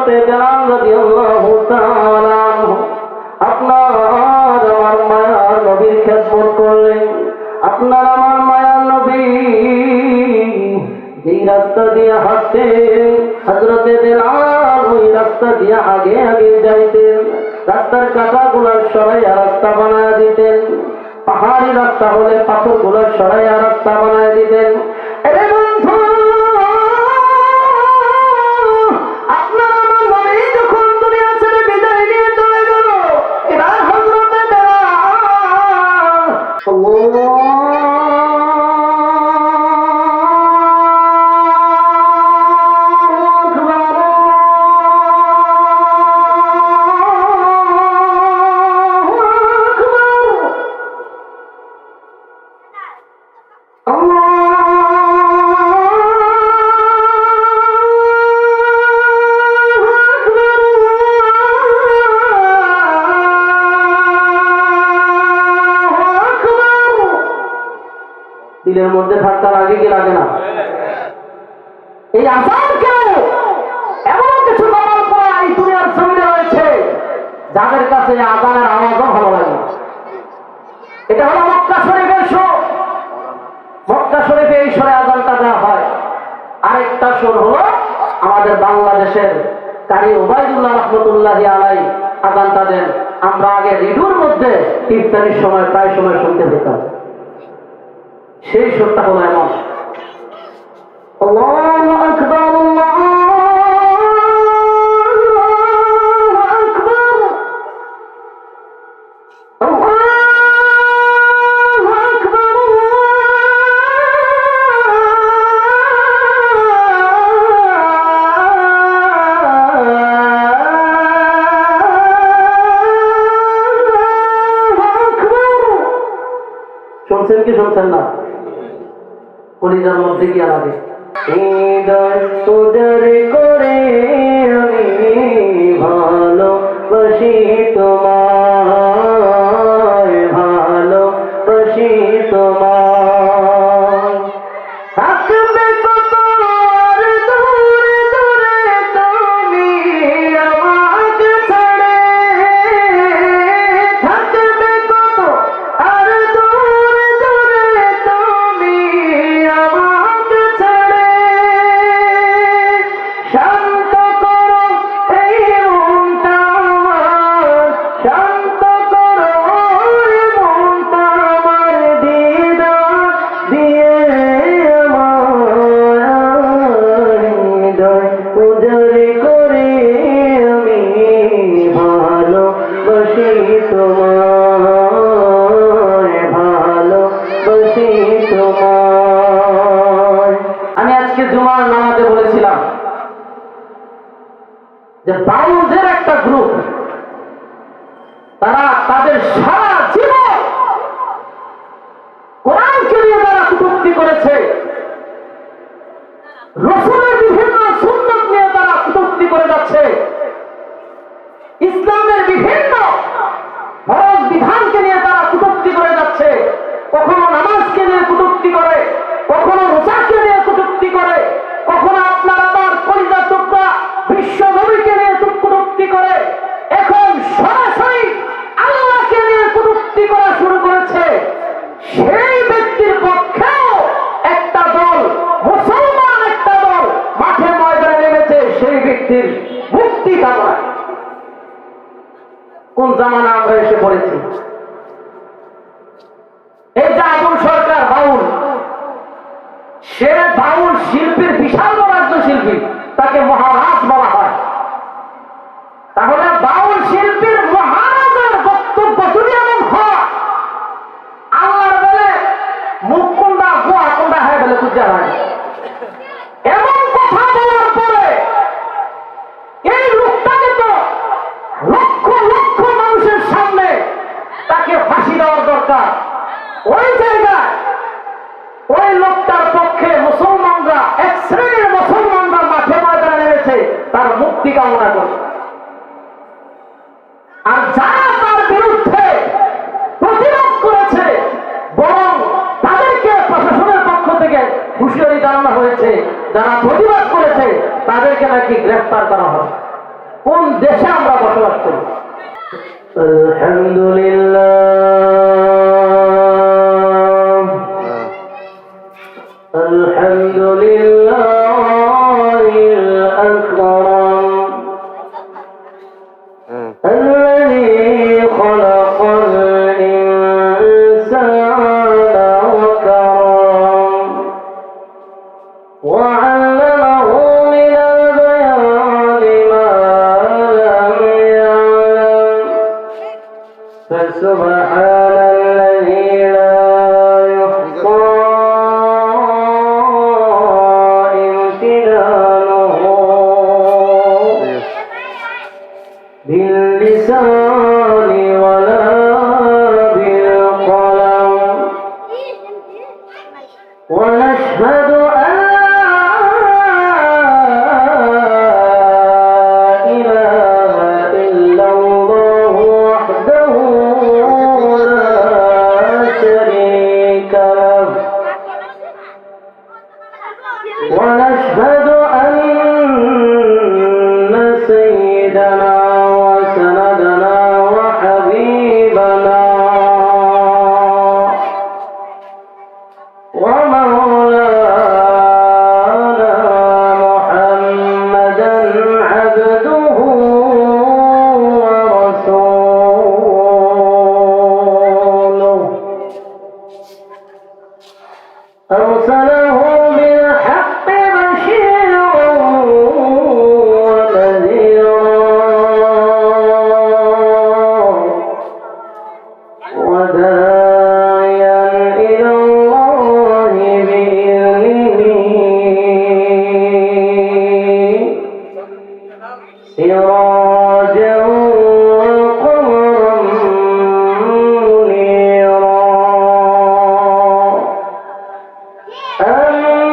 হযরতে বেলাল রাদিয়াল্লাহু তাআলা আনহু আপনার আমার মায়ার নবীর খেদমত করলেন। আপনার আমার মায়ার নবী যেই রাস্তা দিয়ে হাঁটতেন হযরতে বেলাল ওই রাস্তা দিয়ে আগে আগে যাইতেন। রাস্তার কাঁটাগুলো সরাইয়া রাস্তা বানায় দিতেন, পাহাড়ি রাস্তা হলে পাথরগুলো সরাইয়া রাস্তা বানায় দিতেন। এরে বন্ধু, আপনার আমার নবী যখন দুনিয়া ছেড়ে বিদায় নিয়ে চলে গেল, এবার হযরতে বেলাল দিলের মধ্যে ধাক্কা লাগে কি লাগে না? এই আযান কেন এমন কিছু নামাজ পড়া এই দুনিয়ার জমিনে রয়েছে যাদের কাছে আযানের আওয়াজও ভালো লাগে। এটা হলো মক্কা শরীফের সুর। মক্কা শরীফে এই সুরে আযানটা দেওয়া হয়। আরেকটা সুর হলো আমাদের বাংলাদেশের কারি ওবায়দুল্লাহ রাহমাতুল্লাহি আলাইহি আযানটা দেন। আমরা আগে রেডিওর মধ্যে ইফতারির সময় প্রায় সময় শুনতে পেতাম। সেই সুরটা হলো এমন, আল্লাহু আকবার আল্লাহু আকবার আল্লাহু আকবার শুনছেন কি শুনছেন না? কলিজার মধ্যে গিয়া লাগে। হৃদয় উজাড় করে আমি ভালোবাসি তোমায়, ভালোবাসি তোমায়। থাকবে কত আর দূরে দূরে তুমি আমাকে ছেড়ে, থাকবে কত আর দূরে দূরে তুমি আমাকে ছেড়ে। শান্ত করো এই মনটা আমার, শান্ত করো এই মনটা আমার, দিদার দিয়ে আমার হৃদয় উজাড় করে আমি ভালোবাসি তোমায়, ভালোবাসি তোমায়। আমি আজকে জুমার নামাজে বলেছিলাম যে বাউলদের একটা গ্রুপ, তারা তাদের সারা জীবন কোরআনকে নিয়ে তারা কটূক্তি করেছে, রাসূলের বিভিন্ন সুন্নাত নিয়ে তারা কটূক্তি করে যাচ্ছে, ইসলামের বিভিন্ন ফরজ বিধানকে নিয়ে তারা কটূক্তি করে যাচ্ছে। কখনো নামাজকে নিয়ে কটূক্তি করে, কখনো রোজাকে নিয়ে কটূক্তি করে, কখনো আপনার আমার কলিজার টুকরা বিশ্ব নবীকে নিয়ে কটূক্তি করে, এখন সরাসরি আল্লাহকে নিয়ে কটূক্তি করা শুরু করেছে। সেই ব্যক্তির পক্ষেও একটা দল, মুসলমান একটা দল মাঠে ময়দানে নেমেছে সেই ব্যক্তির মুক্তি কামনায়। কোন জামানা আমরা এসে পড়েছি? এই যে আবুল সরকার বাউল, সে বাউল শিল্পীর বিশাল বড় একজন শিল্পী, তাকে মহারাজ বলা হয়। তাহলে বাউল শিল্পীর মহারাজের বক্তব্য যদি এমন হয়, আল্লাহর বেলে মুখ কোনটা গোয়া কোনটা হয় বলে বুঝা হয়। এমন কথা বলার পরে এই লোকটাকে তো লক্ষ লক্ষ মানুষের সামনে তাকে ফাঁসি দেওয়ার দরকার। ওই জায়গায় ওই লোকটার পক্ষে মুসলমানরা, এক শ্রেণীর মুসলমানরা মাঠে ময়দানে নেমেছে তার মুক্তি কামনা করে। আর যারা তার বিরুদ্ধে প্রতিবাদ করেছে, বরং তাদেরকে প্রশাসনের পক্ষ থেকে হুঁশিয়ারি জানানো হয়েছে, যারা প্রতিবাদ করেছে তাদেরকে নাকি গ্রেফতার করা হবে। কোন দেশে আমরা বসবাস করি। আলহামদুলিল্লাহ আলহামদুলিল্লাহিল আকরাম الذي خلق الإنسان وكرم وعلمه من البيان ما لم يعلم فسبحان الذي لا يحصى امتنانه باللسان ولا بالقلم ونشهد أن لا إله إلا الله وحده لا شريك له ونشهد أن سيدنا وسندنا وحبيبنا ومولانا محمدا عبده ورسوله أرسله بالحق بشيرا وداعيا إلى الله بإذنه سراجا وقمرا منيرا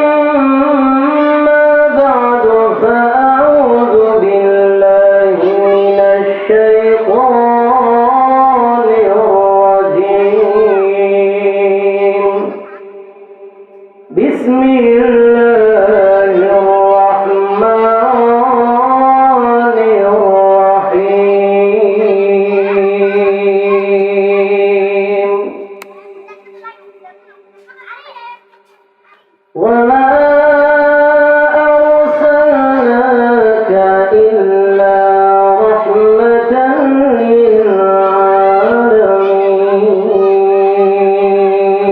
أما بعد فأعوذ بالله من الشيطان الرجيم بسم الله الرحمن الرحيم وما أرسلناك إلا رحمة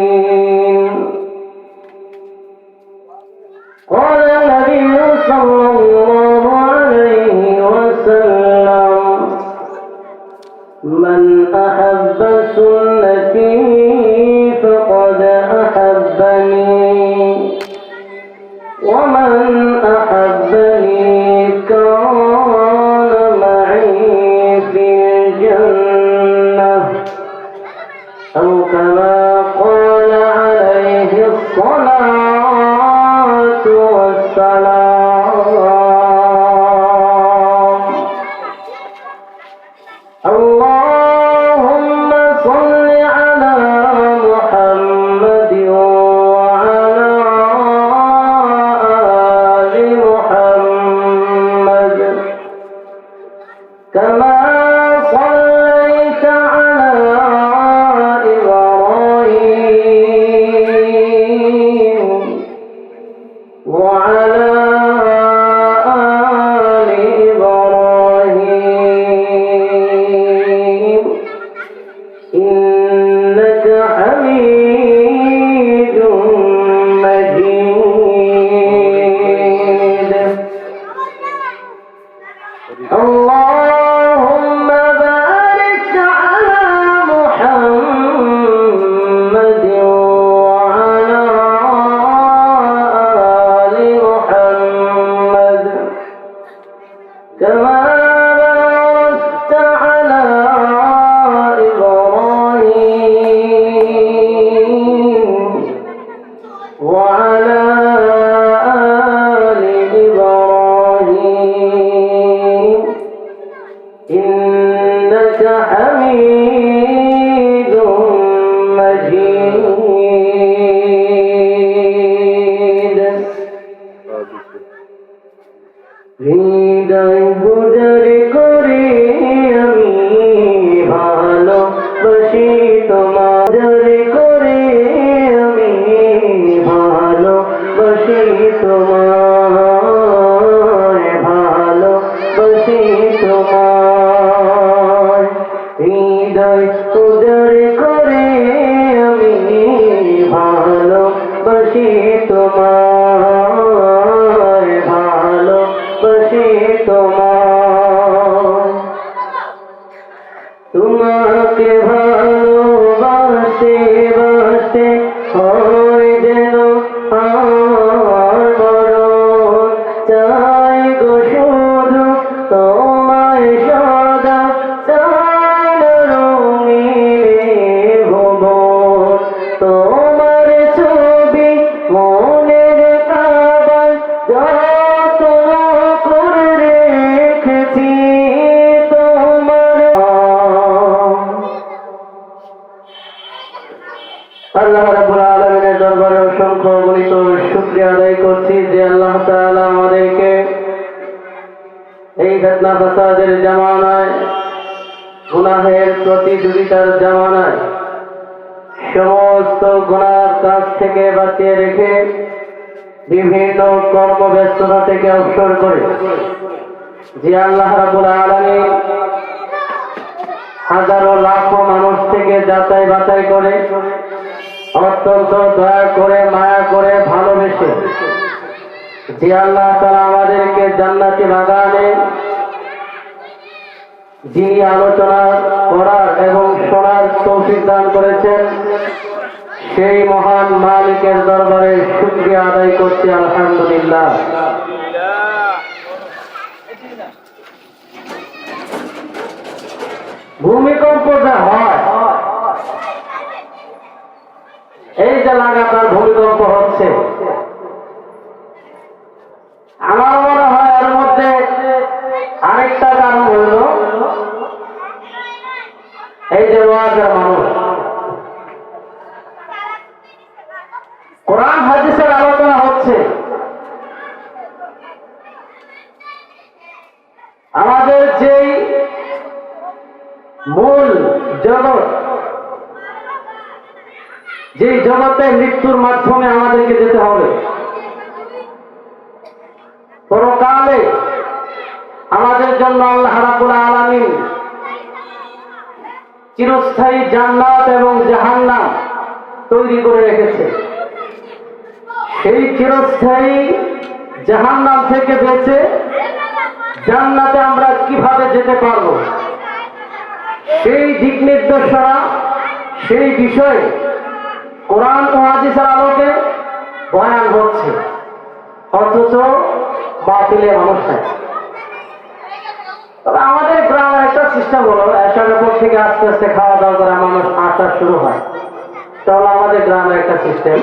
للعالمين قال النبي صلى الله عليه وسلم من أحب سنتي فقد أحبني ومن أحبني كان معي في الجنة أو كما قال عليه الصلاة والسلام اللهم صل على محمد وعلى آل محمد كما صليت على إبراهيم وعلى آل إبراهيم إنك حميد مجيد اللهم بارك على محمد وعلى آل محمد كما باركت على إبراهيم وعلى آل إبراهيم إنك حميد مجيد হৃদয় বুঝারে অসংখ্য গণিত শুকরিয়া আদায় করছি যে আল্লাহ তাআলা আমাদেরকে এই ফিতনা ফাসাদের জামানায়, গুনাহের প্রতিযোগিতার জামানায় সমস্ত গুনার কাজ থেকে বাঁচিয়ে রেখে বিভিন্ন কর্মব্যস্ততা থেকে অবসর করে যে আল্লাহ রাব্বুল আলামিন হাজারো লাখো মানুষ থেকে যাচাই বাছাই করে অত্যন্ত দয়া করে, মায়া করে, ভালোবেসে যে আল্লাহ তাআলা আমাদেরকে জান্নাতি বাগানে যিনি আলোচনা করার এবং শোনার তৌফিক দান করেছেন, সেই মহান মালিকের দরবারে শুকরিয়া আদায় করছি আলহামদুলিল্লাহ। ভূমিকম্প যা হয়, এই যে লাগাতার ভূমিকম্প হচ্ছে, আমার মনে হয় এর মধ্যে আরেকটা কারণ হইল এই যে ওয়াজের মানুষ কোরআন হাদিসের আলোচনা হচ্ছে, আমাদের যেই মূল জগৎ, যেই জগতে মৃত্যুর মাধ্যমে আমাদেরকে যেতে হবে, পরকালে আমাদের জন্য আল্লাহ রাব্বুল আলামিন চিরস্থায়ী জান্নাত এবং জাহান্নাম তৈরি করে রেখেছে। সেই চিরস্থায়ী জাহান্নাম থেকে বেঁচে জান্নাতে আমরা কিভাবে যেতে পারবো, সেই দিক নির্দেশনা, সেই বিষয়ে কোরআন ও হাদিসের আলোকে বয়ান হচ্ছে, অথচ বাতিলে মানুষ নাই। তবে আমাদের গ্রামের একটা সিস্টেম হলো, এসার উপর থেকে আস্তে আস্তে খাওয়া দাওয়া করে মানুষ আসা শুরু হয়। তাহলে আমাদের গ্রামের একটা সিস্টেম,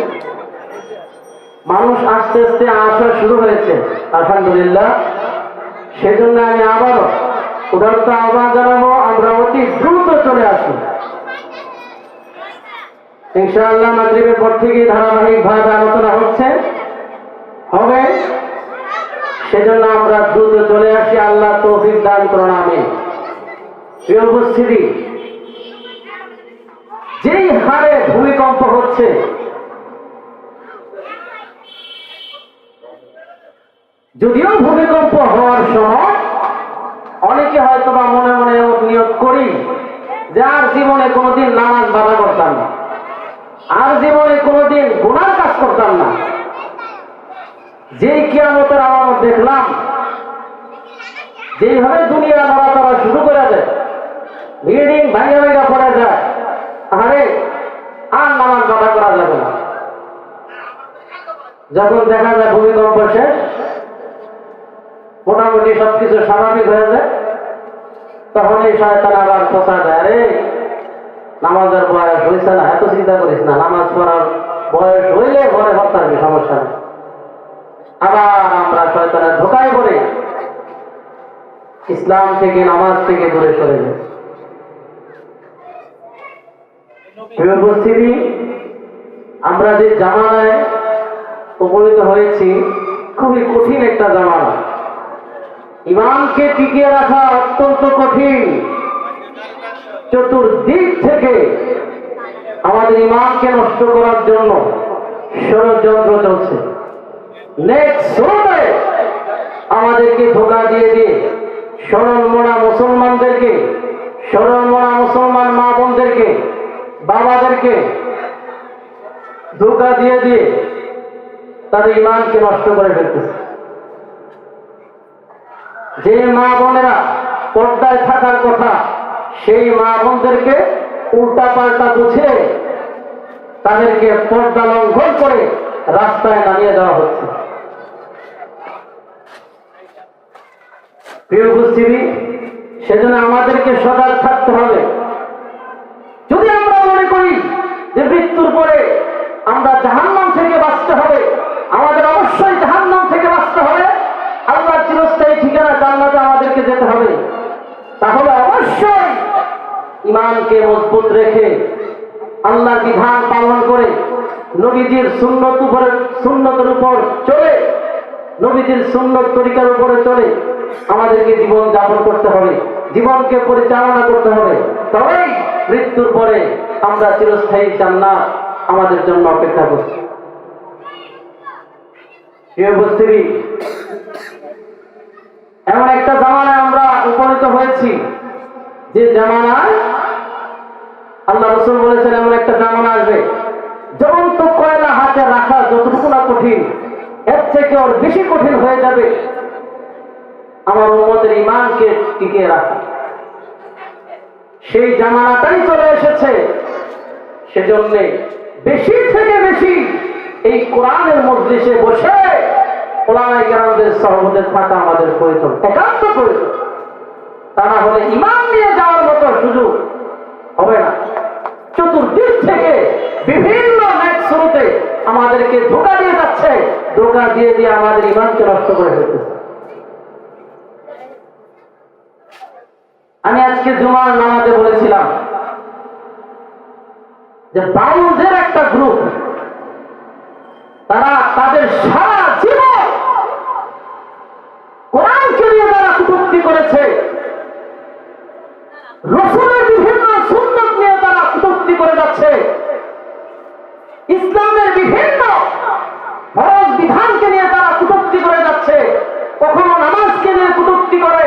মানুষ আস্তে আস্তে আসা শুরু হয়েছে আলহামদুলিল্লাহ। সেজন্য আমি আবারও উদারত আহ্বান জানাবো, আমরা অতি দ্রুত চলে আসি ইনশাআল্লাহ। মাগরিবের পর থেকে ধারাবাহিকভাবে আলোচনা হবে, সেজন্য আমরা দ্রুত চলে আসি। আল্লাহ তৌফিক দান করুন, আমিন। প্রিয় উপস্থিতি, যেই হারে ভূমিকম্প হচ্ছে, যদিও ভূমিকম্প হওয়ার সময় অনেকে হয়তো বা মনে মনে নিয়ত করি যে আর জীবনে কোনোদিন নামাজ বাধা করতাম না, আর জীবনে কোনোদিন গুনার কাজ করতাম না। যেই কিয়ামতের আলামত দেখলাম, যেইভাবে দুনিয়া নড়াচড়া শুরু করে দেয়, বিল্ডিং ভাঙা ভাঙা পড়ে যায়, আরে আর নামাজ বাধা করা যাবে না। যখন দেখা যায় ভূমিকম্প শেষ, মোটামুটি সবকিছু স্বাভাবিক হয়ে যায়, তখন এই শয়তান আবার খোঁচা দেয়, আরে নামাজের বয়স হয়েছে না, এত চিন্তা করিস না, নামাজ পড়ার বয়স হইলে ঘরে হত্যা হবে, সমস্যা নেই। আবার আমরা শয়তানের ধোকায় পড়ে ইসলাম থেকে, নামাজ থেকে দূরে সরে যাই। উপস্থিতি, আমরা যে জামানায় উপনীত হয়েছি, খুবই কঠিন একটা জামানা। ইমানকে টিকিয়ে রাখা অত্যন্ত কঠিন। চতুর্দিক থেকে আমাদের ইমানকে নষ্ট করার জন্য ষড়যন্ত্র চলছে। নেক্সট আমাদেরকে ধোঁকা দিয়ে সরল মোড়া মুসলমানদেরকে, সরল মোড়া মুসলমান মা বোনদেরকে, বাবাদেরকে ধোঁকা দিয়ে তাদের ইমানকে নষ্ট করে ফেলতেছে। যে মা বোনেরা পর্দায় থাকার কথা, সেই মা বোনদেরকে উল্টা পাল্টা বুঝিয়ে তাদেরকে পর্দা লঙ্ঘন করে রাস্তায় নামিয়ে দেওয়া হচ্ছে। প্রিয় উপস্থিতি, সেজন্য আমাদেরকে সজাগ থাকতে হবে। যদি আমরা মনে করি যে মৃত্যুর পরে আমরা জাহান্নাম থেকে বাঁচতে হবে, আমাদের অবশ্যই জাহান্নাম থেকে বাঁচতে হবে, আল্লাহর চিরস্থায়ী ঠিকানা জান্নাতে আমাদেরকে যেতে হবে, তাহলে অবশ্যই ইমানকে মজবুত রেখে আল্লাহর বিধান পালন করে নবীজির সুন্নতের উপর চলে, নবীজির সুন্নত তরিকার উপরে চলে আমাদেরকে জীবন যাপন করতে হবে, জীবনকে পরিচালনা করতে হবে। তবেই মৃত্যুর পরে আমরা চিরস্থায়ী জান্নাত আমাদের জন্য অপেক্ষা করছি। প্রিয় উপস্থিতি, এমন একটা জামানায় আমরা উপনীত হয়েছি যে জামানায় আল্লাহ রাসূল বলেছেন এমন একটা জামানা আসবে জ্বলন্ত কয়লা হাতে রাখা যতটুকু না কঠিন, এর থেকে ওর বেশি কঠিন হয়ে যাবে আমার উম্মতের ঈমানকে টিকিয়ে রাখা। সেই জামানাটাই চলে এসেছে। সেজন্য বেশি থেকে বেশি এই কোরআনের মজলিসে বসে ওলামায়ে কেরামদের সহবতে থাকা আমাদের প্রয়োজন, একান্ত প্রয়োজন। তা না হলে ঈমান নিয়ে যাওয়ার মতো সুযোগ হবে না। চতুর্দিক থেকে বিভিন্ন নেক স্রোতে আমাদেরকে ধোঁকা দিয়ে যাচ্ছে, ধোঁকা দিয়ে দিয়ে আমাদের ঈমানকে নষ্ট করে ফেলতেছে। আমি আজকে জুমার নামাজে বলেছিলাম যে বাউলদের একটা গ্রুপ, তারা তাদের সারা জীবন কোরআনকে নিয়ে তারা কটূক্তি করেছে, রাসূলের বিভিন্ন সুন্নাত নিয়ে তারা কটূক্তি করে যাচ্ছে, ইসলামের বিভিন্ন ফরজ বিধানকে নিয়ে তারা কটূক্তি করে যাচ্ছে। কখনো নামাজকে নিয়ে কটূক্তি করে,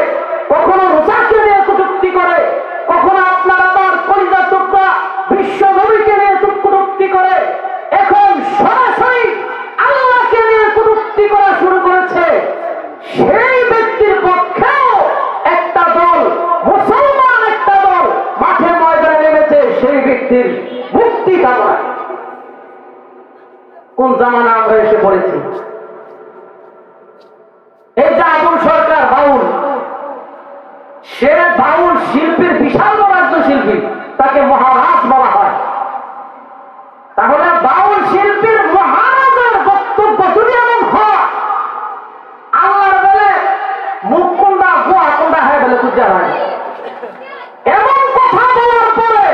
কখনো রোজাকে নিয়ে কটূক্তি করে, কখনো আপনার আমার কলিজার টুকরা বিশ্ব নবীকে নিয়ে কটূক্তি করে, এখন সরাসরি আল্লাহকে নিয়ে কটূক্তি করা শুরু করেছে। সেই ব্যক্তির পক্ষেও একটা দল, মুসলমান একটা দল মাঠে ময়দানে নেমেছে সেই ব্যক্তির মুক্তি কামনায়। কোন জামানা আমরা এসে পড়েছি! এই যে আবুল সরকার বাউল, সে বাউল শিল্পীর বিশাল বড় একজন শিল্পী, তাকে মহারাজ বলা হয়। তাহলে বাউল শিল্পীর মহারাজের বক্তব্য যদি এমন হয়, আল্লাহর বলে মুখ কোনটা গোয়া কোনটা হয় বলে বুঝতে হয়। এমন কথা বলার পরে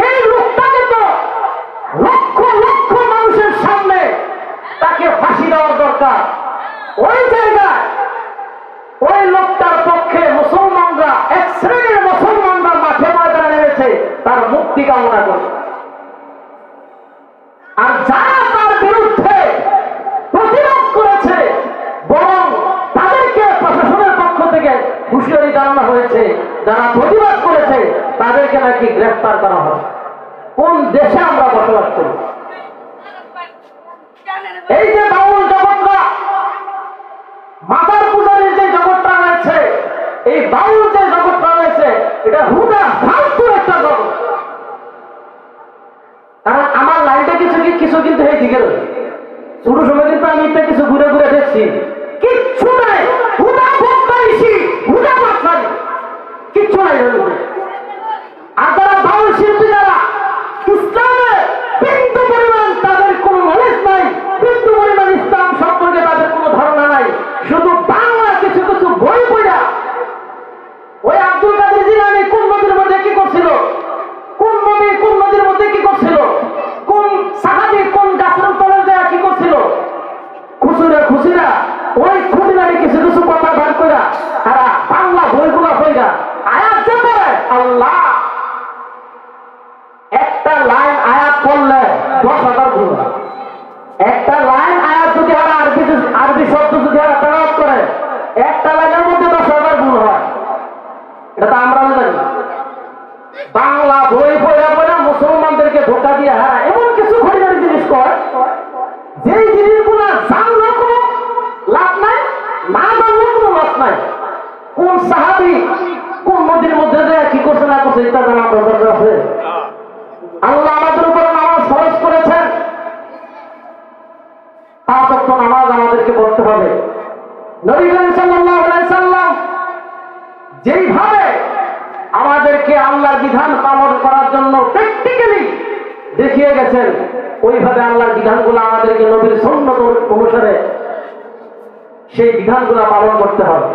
এই লোকটাকে তো লক্ষ লক্ষ মানুষের সামনে তাকে ফাঁসি দেওয়ার দরকার। ওই জায়গায় ওই লোকটার পক্ষে মুসলমানরা, এক শ্রেণীর মুসলমানরা মাঠে ময়দানে নেমেছে তার মুক্তি কামনা করে। আর যারা তার বিরুদ্ধে প্রতিবাদ করেছে, বরং তাদেরকে প্রশাসনের পক্ষ থেকে হুঁশিয়ারি জানানো হয়েছে, যারা প্রতিবাদ করেছে তাদেরকে নাকি গ্রেফতার করা হবে। কোন দেশে আমরা বসবাস করি! এই যে বাউল জগৎটা, মাজার পূজারীর যে জগৎটা রয়েছে, এই বাউল যে জগৎটা রয়েছে, এটা হুদা ফালতু একটা জগৎ। কারণ আমার লাইনটা কিছু কিন্তু হয়েছে গেল শুরু সময় কিন্তু আমি একটা কিছু ঘুরে ঘুরে দেখছি, কিচ্ছু নাই, হুদা বদমাইশি, হুদা বাটপারি, কিচ্ছু নাই। আর যারা বাউল শিল্পী, যারা ইসলামে বিন্দু পরিমাণ তাদের কোনো নলেজ নাই, বিন্দু পরিমাণ ইসলাম সম্পর্কে তাদের কোনো ধারণা নাই, শুধু বাংলা কিছু কিছু বই পড়া, ওই আব্দুল কাদের জিলানী কোন নদীর মধ্যে কি করছিল, কোন নবী কোন নদীর মধ্যে কি করছিল, কোন সাহাবী কোন গাছের তলে যায় কি করছিল, খুশিরা ওই খুঁটিনাটি কিছু কিছু কথা বার করা তারা বাংলা বইগুলো হইয়া আয়াত যে পড়ে, আল্লাহ একটা লাইন আয়াত পড়লে 10,000 ভুল হয়। একটা লাইন আয়াত যদি আরবি শব্দ যদি তেলাওয়াত করে, একটা লাইনের মধ্যে 10,000 ভুল হয়। এটা তো আমরাও জানি। বাংলা বই পড়া পড়া মুসলমানদেরকে ধোঁকা দিয়ে হারা এমন কিছু খুঁটিনাটি জিনিস করে, যেই জিনিসগুলো জানলেও কোনো লাভ নাই, না জানলেও কোনো লাভ নাই। কোন সাহাবী কোন নদীর মধ্যে যায় কি করছে না করছে এটা জানা দরকার আছে। আল্লাহ আমাদের উপর নামাজ ফরজ করেছেন, 5 ওয়াক্ত নামাজ আমাদেরকে পড়তে হবে। নবী করিম সাল্লাল্লাহু আলাইহি সাল্লাম যেইভাবে আমাদেরকে আল্লাহর বিধান পালন করার জন্য প্র্যাকটিক্যালি দেখিয়ে গেছেন, ওইভাবে আল্লাহর বিধানগুলো আমাদেরকে নবীর সুন্নাত অনুসারে সেই বিধানগুলো পালন করতে হবে।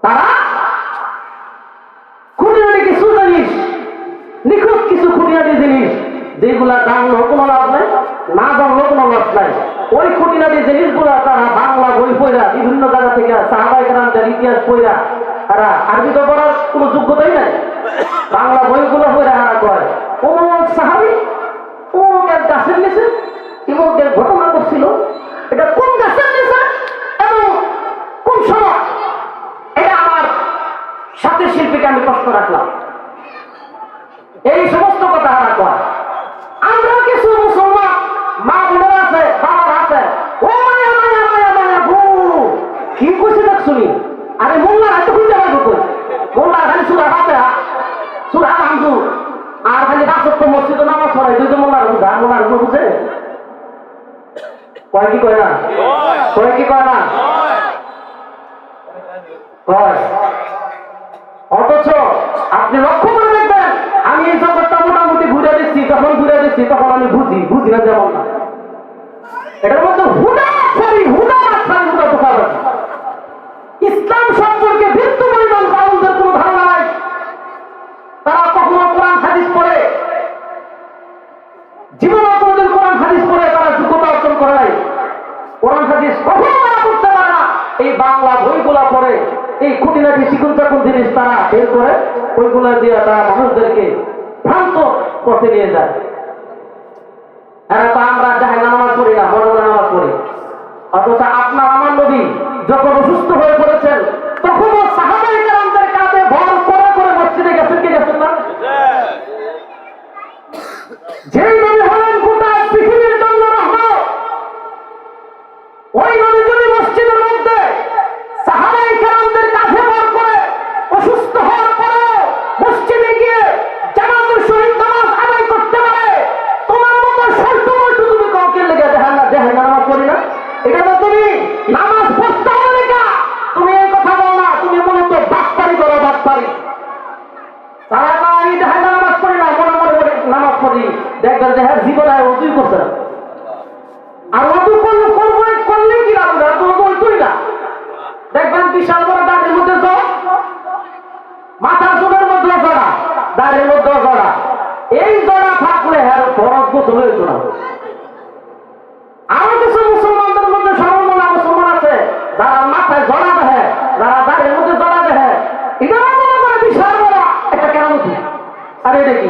তারা খুঁটিনাটি কিছু জিনিস, নিখুঁত কিছু খুঁটিনাটি জিনিস যেগুলা জানলেও কোনো লাভ নাই, না জানলেও কোনো লাভ নাই। ওই খুঁটিনাটি জিনিসগুলা তারা বাংলা বই পড়া, বিভিন্ন জায়গা থেকে সাহাবায়ে কেরামদের ইতিহাস পড়া, তারা আরবি তো পড়ার কোনো যোগ্যতাই নাই, বাংলা বইগুলো পড়া হারা কয় অমুক সাহাবী অমুক এক গাছের নিচে ইমুকের ঘটনা করছিল, এটা কোন গাছের নিচে এবং কোন সময়, এটা আমার সাথে শিল্পীকে আমি প্রশ্ন রাখলাম। এই সমস্ত কথা হারা কয়। আমরা কিছু মুসলমান মা বোনের আছে, বাবার আছে, ও মায়া মায়া মায়া মায়া ভু কি কইছে দেখ শুনি। আরে মোল্লা এত খুঁজে পারবো কই? মোল্লা খালি সুরা হাতে সুরা হামদু আর খালি রাসত্ব মসজিদ নামাজ পড়াই, তুই তো মোল্লার বুঝা, মোল্লার বুঝে কয় কি কয় না, কয় কি কয় না কয়। অথচ আপনি লক্ষ্য করে দেখবেন, আমি এই জগৎটা মোটামুটি ঘুরে দেখছি, যখন ঘুরে দেখছি তখন আমি বুঝি না যেমন না, এটার মধ্যে হুদা ইসলাম সম্পর্কে বৃত্ত পরিমাণ বাউলদের কোন ধারণা নাই। তারা কখনো কোরআন হাদিস পড়ে জীবনে কোনদিন কোরআন হাদিস পড়ে তারা যোগ্যতা অর্জন করে নাই, কোরআন হাদিস কখনো তারা করতে পারে না। এই বাংলা বইগুলা পড়ে এই খুঁটিনাটি চিকুন চাকুন জিনিস তারা বের করে ওইগুলা দিয়ে তারা মানুষদেরকে ভ্রান্ত পথে নিয়ে যায়। এরা তো আমরা যাই নামাজ পড়ি না, বড় বড় নামাজ পড়ি, অথচ আপনার আমার নবী যখন অসুস্থ হয়ে পড়েছেন তখনও সাহাবায়ে কেরামদের কাঁধে ভর করে করে মসজিদে গেছেন কি গেছেন না? যেই নবী হলেন গোটা পৃথিবীর জন্য রহমত, ওই নবী যদি মসজিদের মধ্যে সাহাবায়ে কেরামদের কাঁধে ভর করে অসুস্থ হওয়ার পরেও মসজিদে গিয়ে জামাতের সহিত নামাজ আদায় করতে পারে, তোমার মতো শর্ত মর্ত তুমি কাউকে লেগে দেখেন না নামাজ পড়ি না, এটা তো তুমি নামাজ পড়তে হবে না, তুমি এই কথা বল না, তুমি মূলত বাটপারি করো, বাটপারি। তারা আমি দেখেন নামাজ পড়ি না, মনে মনে নামাজ পড়ি, দেখবেন দেহের জীবন আর অতুই করছে না, আর অতু করলেই কি লাভ, তুই না দেখবেন বিশাল বড় দাঁড়ের মধ্যে তো মাথার চুলের মধ্যে জড়া, দাঁড়ের মধ্যে জড়া, এই জড়া থাকলে হ্যাঁ ফরজ গোসল হইত না। আরো কিছু মুসলমানদের মধ্যে সর্বমনা মুসলমান আছে যারা মাথায় জড়া দেহে, যারা দাঁড়ের মধ্যে জড়া দেহে, এটা মনে করে বিশাল বড় একটা কেরামতি। আর এটা কি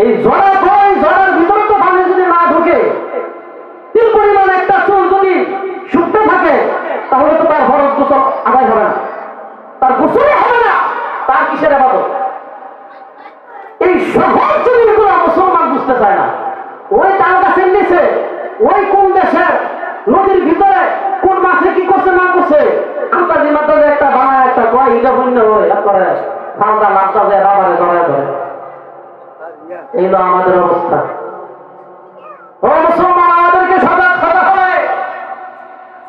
এই জড়া বই, জড়ার ভিতরে তো পানি যদি না ঢুকে, তিল পরিমাণ একটা চুল যদি শুকতে থাকে তাহলে তো তার ফরজ গোসল আদায় হবে না, তার গোসলই হবে না, তার কিসের ইবাদত? এই সহজ জিনিসগুলো মুসলমান বুঝতে চায় না। ওই তাল গাছের নিচে, ওই কোন দেশের নদীর ভিতরে কোন মাছে কি করছে না করছে, আন্তাজি মাত্রাতে একটা বানায় একটা কয় হিটা বন্য হয়ে করে ঠান্ডা মাত্রা যায় রাবারে জড়ায় ধরে, এই হলো আমাদের অবস্থা। ও মুসলমান, আমাদেরকে সজাগ হতে হবে।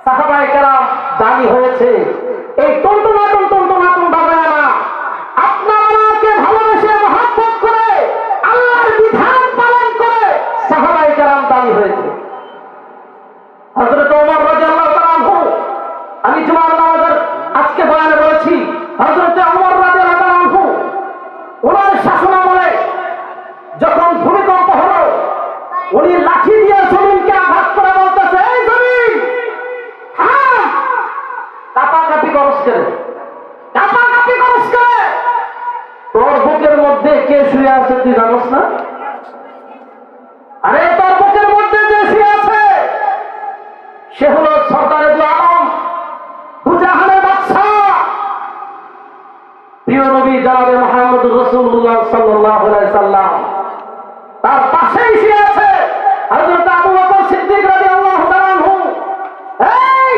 সাহাবায়ে কেরাম দামি হয়েছে এই টনটনাটন বাজায় না, আপনার আমাকে ভালোবেসে মহব্বত করে আল্লাহর বিধান পালন করে সাহাবায়ে কেরাম দামি হয়েছে। হযরত ওমর রাদিয়াল্লাহু তাআলা আনহু, আমি জুমার নামাজের আজকে বয়ানে বলেছি, হযরত ওমর রাদিয়াল্লাহু তাআলা আনহু ওনার শাসনামলে যখন ভূমিকম্প হলো, উনি লাঠি দিয়ে জমিনকে আঘাত করে বলতেছে, এই জমিন হ্যাঁ কাঁপাকাঁপি করস করে, কাঁপাকাঁপি করস করে, তোর বুকের মধ্যে কে শুয়ে আছে তুই জানোস না? আরে তোর বুকের মধ্যে যে শুয়ে আছে সে হলো সরদারে দু আলম, দুজাহানের বাদশা, প্রিয় নবী জনাবে মুহাম্মদুর রাসূলুল্লাহ সাল্লাল্লাহু আলাইহি সাল্লাম। তার পাশেই শুয়ে আছে হযরত আবু বকর সিদ্দিক রাদিয়াল্লাহু তাআলা আনহু। এই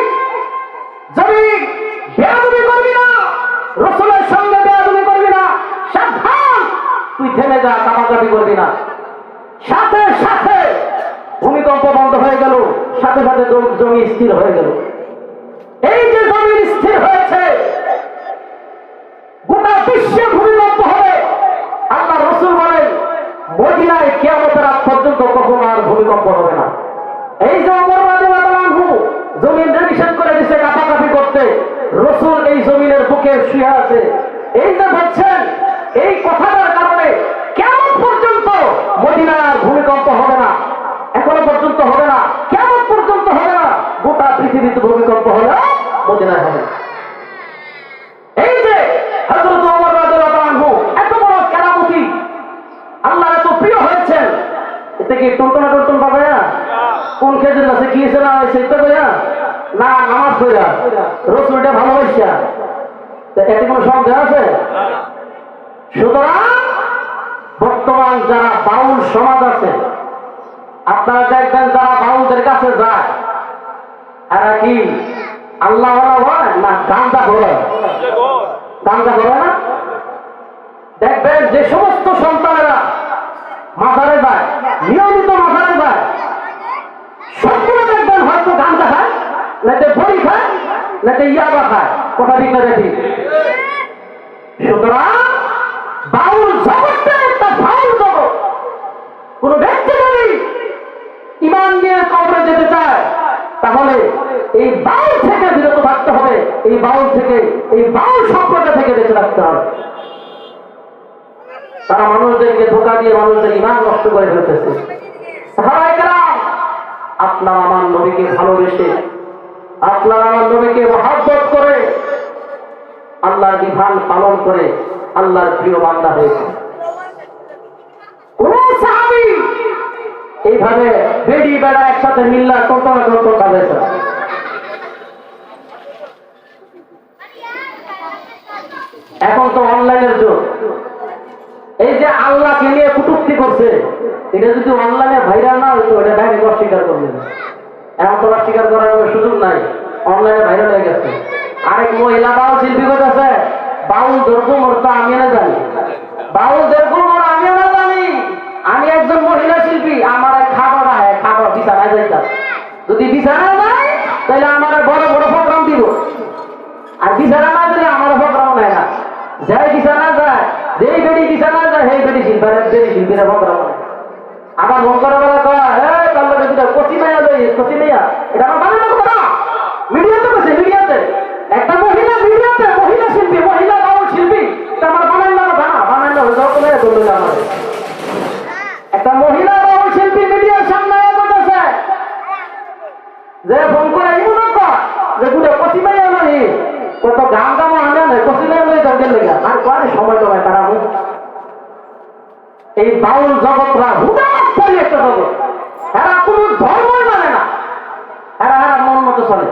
জমিন বেয়াদবি করবি না, রাসূলের সঙ্গে বেয়াদবি করবি না, সাবধান, তুই থেমে যা, কাঁপাকাঁপি করবি না। সাথে সাথে ভূমিকম্প বন্ধ হয়ে গেল, সাথে সাথে জমি স্থির হয়ে গেল। এই যে জমি স্থির হয়েছে, গোটা বিশ্বে ভূমিকম্প হবে। আল্লাহ রাসূল বলেন মদিনায় কিয়ামতের আগ পর্যন্ত কখনো আর ভূমিকম্প হবে না। এই যে ওমর রাদিয়াল্লাহু তাআলা আনহু জমিন নিষেধ করে দিয়েছে কাঁপাকাঁপি করতে, রাসূল এই জমিনের বুকে শুয়ে আছে। এই যে বলছেন, এই কথাটার কারণে কিয়ামত পর্যন্ত মদিনার ভূমিকম্প কোন খেজুর গাছে কি হয়েছে না হয়েছে এটা কইয়া না নামাজ পড়া রসুলটা ভালোবাসা এতে কোনো সন্দেহ আছে? সুতরাং বর্তমান যারা বাউল সমাজ আছে, আপনারা দেখবেন যারা বাউলদের কাছে যায় এরা কি আল্লাহ হয় না গাঁজা ঘোরে? গাঁজা ঘোরে না? দেখবেন যে সমস্ত সন্তানেরা মাজারে যায়, নিয়মিত মাজারে যায়, সবগুলো দেখবেন হয়তো গাঁজা খায়, নাতে বই খায়, নাতে ইয়াবা খায়। কথা ঠিক না দেখি? সুতরাং বাউল জগৎটা একটা বাউল জগৎ। কোন ব্যক্তি যদি ইমান নিয়ে কবরে যেতে চায় তাহলে এই বাউল থেকে বিরত থাকতে হবে, এই বাউল থেকে, এই বাউল সম্প্রদায় থেকে বেঁচে থাকতে হবে। তারা মানুষদেরকে ধোঁকা দিয়ে মানুষদের ইমান নষ্ট করে ফেলতেছে। সাহাবায়ে কেরাম আপনার আমার নবীকে ভালোবেসে, আপনার আমার নবীকে মহব্বত করে, আল্লাহর বিধান পালন করে আল্লাহর প্রিয় বান্দা হয়েছে। কোন সাহাবী এইভাবে বেড়ি বেড়া একসাথে মিল্লা টোটনা টোটো কাঁদেছে। এখন তো অনলাইনের যুগ। এই যে আল্লাহকে নিয়ে কটূক্তি করছে, এটা যদি অনলাইনে ভাইরাল না হইতো এটা ডাইরেক্ট অস্বীকার করবে। এখন তো অস্বীকার করার কোনো সুযোগ নাই, অনলাইনে ভাইরাল হয়ে গেছে। আরেক মহিলা বাউল শিল্পী করতেছে, বাউল যেরকম ওর তা আমি না জানি, বাউল যেরকম ওর আমিও না জানি। আমি একজন মহিলা শিল্পী, আমার খাবার হয়, খাবার বিছানায় যাইতাম। যদি বিছানা যায় তাহলে আমার বড় বড় প্রোগ্রাম দিব, আর বিছানা না দিলে আমার প্রোগ্রাম নেয় না। যাই বিছানা যায়, যেই বেড়ি বিছানা যায় সেই বেড়ি শিল্পীরা প্রোগ্রাম নেয়। আমার মন করা বেলা কয় তার লোক কচি মাইয়া লই, কচি মাইয়া, এটা আমার বানানো কথা না, মিডিয়াতে বসে, মিডিয়াতে একটা মহিলা, মিডিয়াতে মহিলা শিল্পী, মহিলা বাউল শিল্পী, এটা আমার বানাইলা কথা না, বানাইলা হয়ে যাও বলে বললো আমার একটা মহিলা বাউল শিল্পী মিডিয়ার সামনে বলতেছে যে ফোন করে এই মনে কর যে গুলো কচি মাইয়া লই, কত গান গামো আনে না, কচি মাইয়া লই দরকার লেগে আর করে সময় টমায় তারা। এই বাউল জগৎরা হুদাত করি একটা জগৎ, এরা কোন ধর্মই মানে না, এরা মন মতো চলে,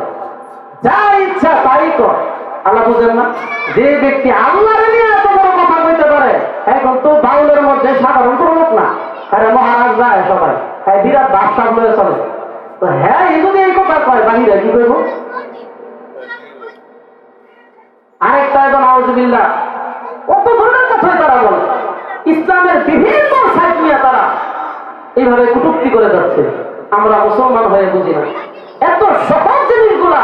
যা ইচ্ছা তাই কর। আল্লাহ বুঝেন না? যে ব্যক্তি আল্লাহর নিয়ে এত বড় কথা বলতে পারে, এখন তো বাউলের মধ্যে সাধারণ কোন লোক না, এরা মহারাজ যায় সবাই, হ্যাঁ বিরাট বাদশা বলে চলে। তো হ্যাঁ এই যদি এই কথা কয় বাহিরে কি করব? আরেকটা এখন আউযুবিল্লাহ কত ধরনের কথাই তারা বলে, ইসলামের বিভিন্ন সাইট নিয়ে তারা এইভাবে কটূক্তি করে যাচ্ছে। আমরা মুসলমান হয়ে বুঝি না, এত সহজ জিনিসগুলা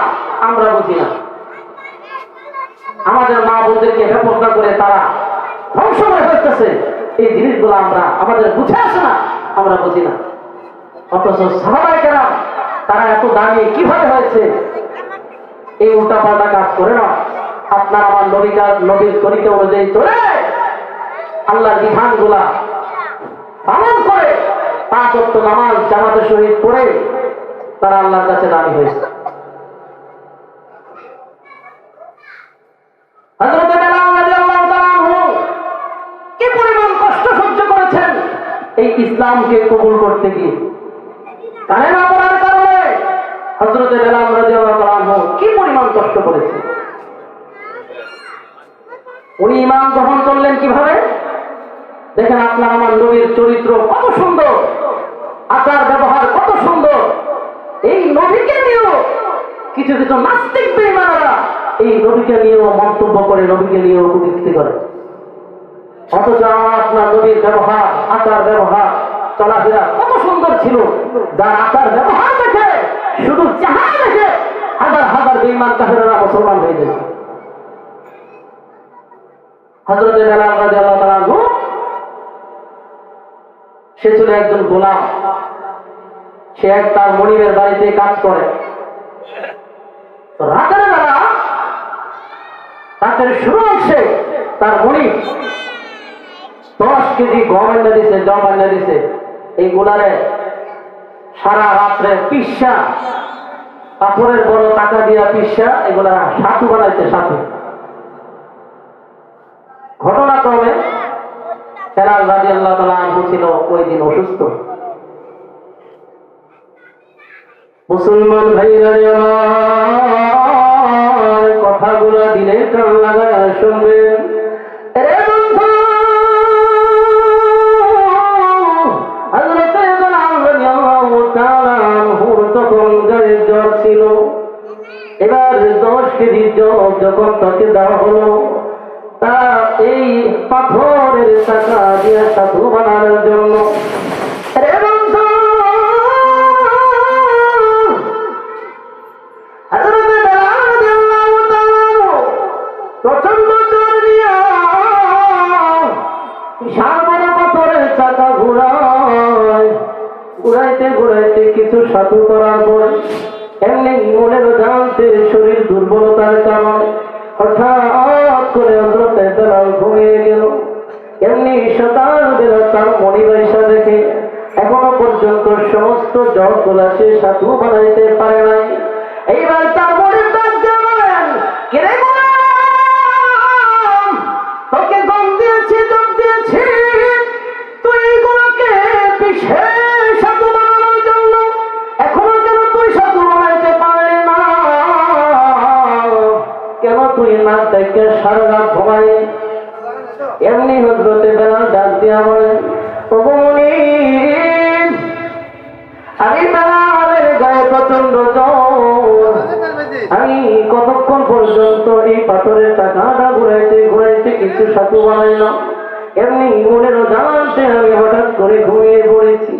আমরা বুঝি না। আমাদের মা বোনদেরকে বেপরদা করে তারা ধ্বংস করে ফেলতেছে, এই জিনিসগুলো আমরা আমাদের বুঝে আসে না, আমরা বুঝি না। অথচ সাহাবায়ে কেরাম তারা এত দামি কিভাবে হয়েছে? এই উল্টাপাল্টা কাজ করে না, আপনার আমার নবীর তরিকা অনুযায়ী চলে আল্লাহর বিধানগুলা পালন করে 5 ওয়াক্ত নামাজ জামাতের সহিত পড়ে তারা আল্লাহর কাছে দাবি হয়েছে। হযরত বেলাল রাদিয়াল্লাহু তাআলা আনহু কি পরিমাণ কষ্ট সহ্য করেছেন এই ইসলামকে কবুল করতে গিয়ে। কালেমা পড়ার কারণে হযরত বেলাল রাদিয়াল্লাহু তাআলা আনহু কি পরিমাণ কষ্ট করেছেন। উনি ঈমান গ্রহণ করলেন কিভাবে? দেখেন আপনার আমার নবীর চরিত্র কত সুন্দর, আচার ব্যবহার কত সুন্দর। এই নবীকে নিয়েও কিছু কিছু নাস্তিক বেঈমানরা এই নবীকে নিয়েও মন্তব্য করে, নবীকে নিয়েও কটূক্তি করে। অথচ আপনার নবীর ব্যবহার, আচার ব্যবহার, চলাফেরা কত সুন্দর ছিল, যার আচার ব্যবহার দেখে, শুধু চেহারা দেখে হাজার হাজার বেঈমান কাফেররা মুসলমান হয়ে যায়। হযরত বেলাল রাদিয়াল্লাহু তাআলা আনহু সে ছিল একজন গোলাম, সে তার মনিবের বাড়িতে কাজ করে। রাতের বেলা রাতের শুরু অংশে তার মনিব 10 কেজি গম এনে দিছে, জব এনে দিছে। এই গোলারে সারা রাত্রে পিসা, কাপড়ের বড় টাকা দিয়া পিসা এগুলা সাথু বানাইছে, সাথু। ঘটনাক্রমে বেলাল রাদিয়াল্লাহু তাআলা আনহু ছিল ওই দিন অসুস্থ। মুসলমান ভাইরা আমার কথাগুলো দিলে কান লাগায় শুনবেন। রে বন্ধু, হযরত বেলাল রাদিয়াল্লাহু তাআলা আনহুর তখন গায়ে জ্বর ছিল। এবার 10 কেজি জ্বর যখন তাকে দেওয়া হলো, তা এই পাথরের চাকা দিয়ে সাধু বানানোর জন্য। রে বন্ধু, হযরত বেলাল রাদিয়াল্লাহু তাআলা প্রচন্ড জ্বর নিয়ে বিশাল বড় পাথরের চাকা ঘুরাইতে ঘুরাইতে কিছু সাধু করার পর এমনি মনের জানতে শরীর দুর্বলতার কারণে হঠাৎ করে হযরত বেলাল ঘুমিয়ে গেল। এমনি সকাল বেলা তার মনি বাইসা দেখে এখনো পর্যন্ত সমস্ত জ্বর গুলা সে সাধু বানাইতে পারে নাই। এইবার তার মনের ডাক দিয়ে বলেন, কে রে গোলাম, তোকে গম দিয়েছি জম দিয়েছি, তুই এগুলোকে বিশেষ সাধু বানানোর জন্য, এখনো কেন তুই সাধু বানাইতে পারলি না? কেন তুই না দেখে সারা রাত ঘুমাই? এমনি হযরতে বেলাল ডাক দিয়া বলেন, ওগো মুনির, আমি বেলালের গায়ে প্রচন্ড জ্বর, আমি কতক্ষণ পর্যন্ত এই পাথরের চাকাটা ঘুরাইতে ঘুরাইতে কিছু সাধু বানাইলাম। এমনি মনের জানতে আমি হঠাৎ করে ঘুমিয়ে পড়েছি।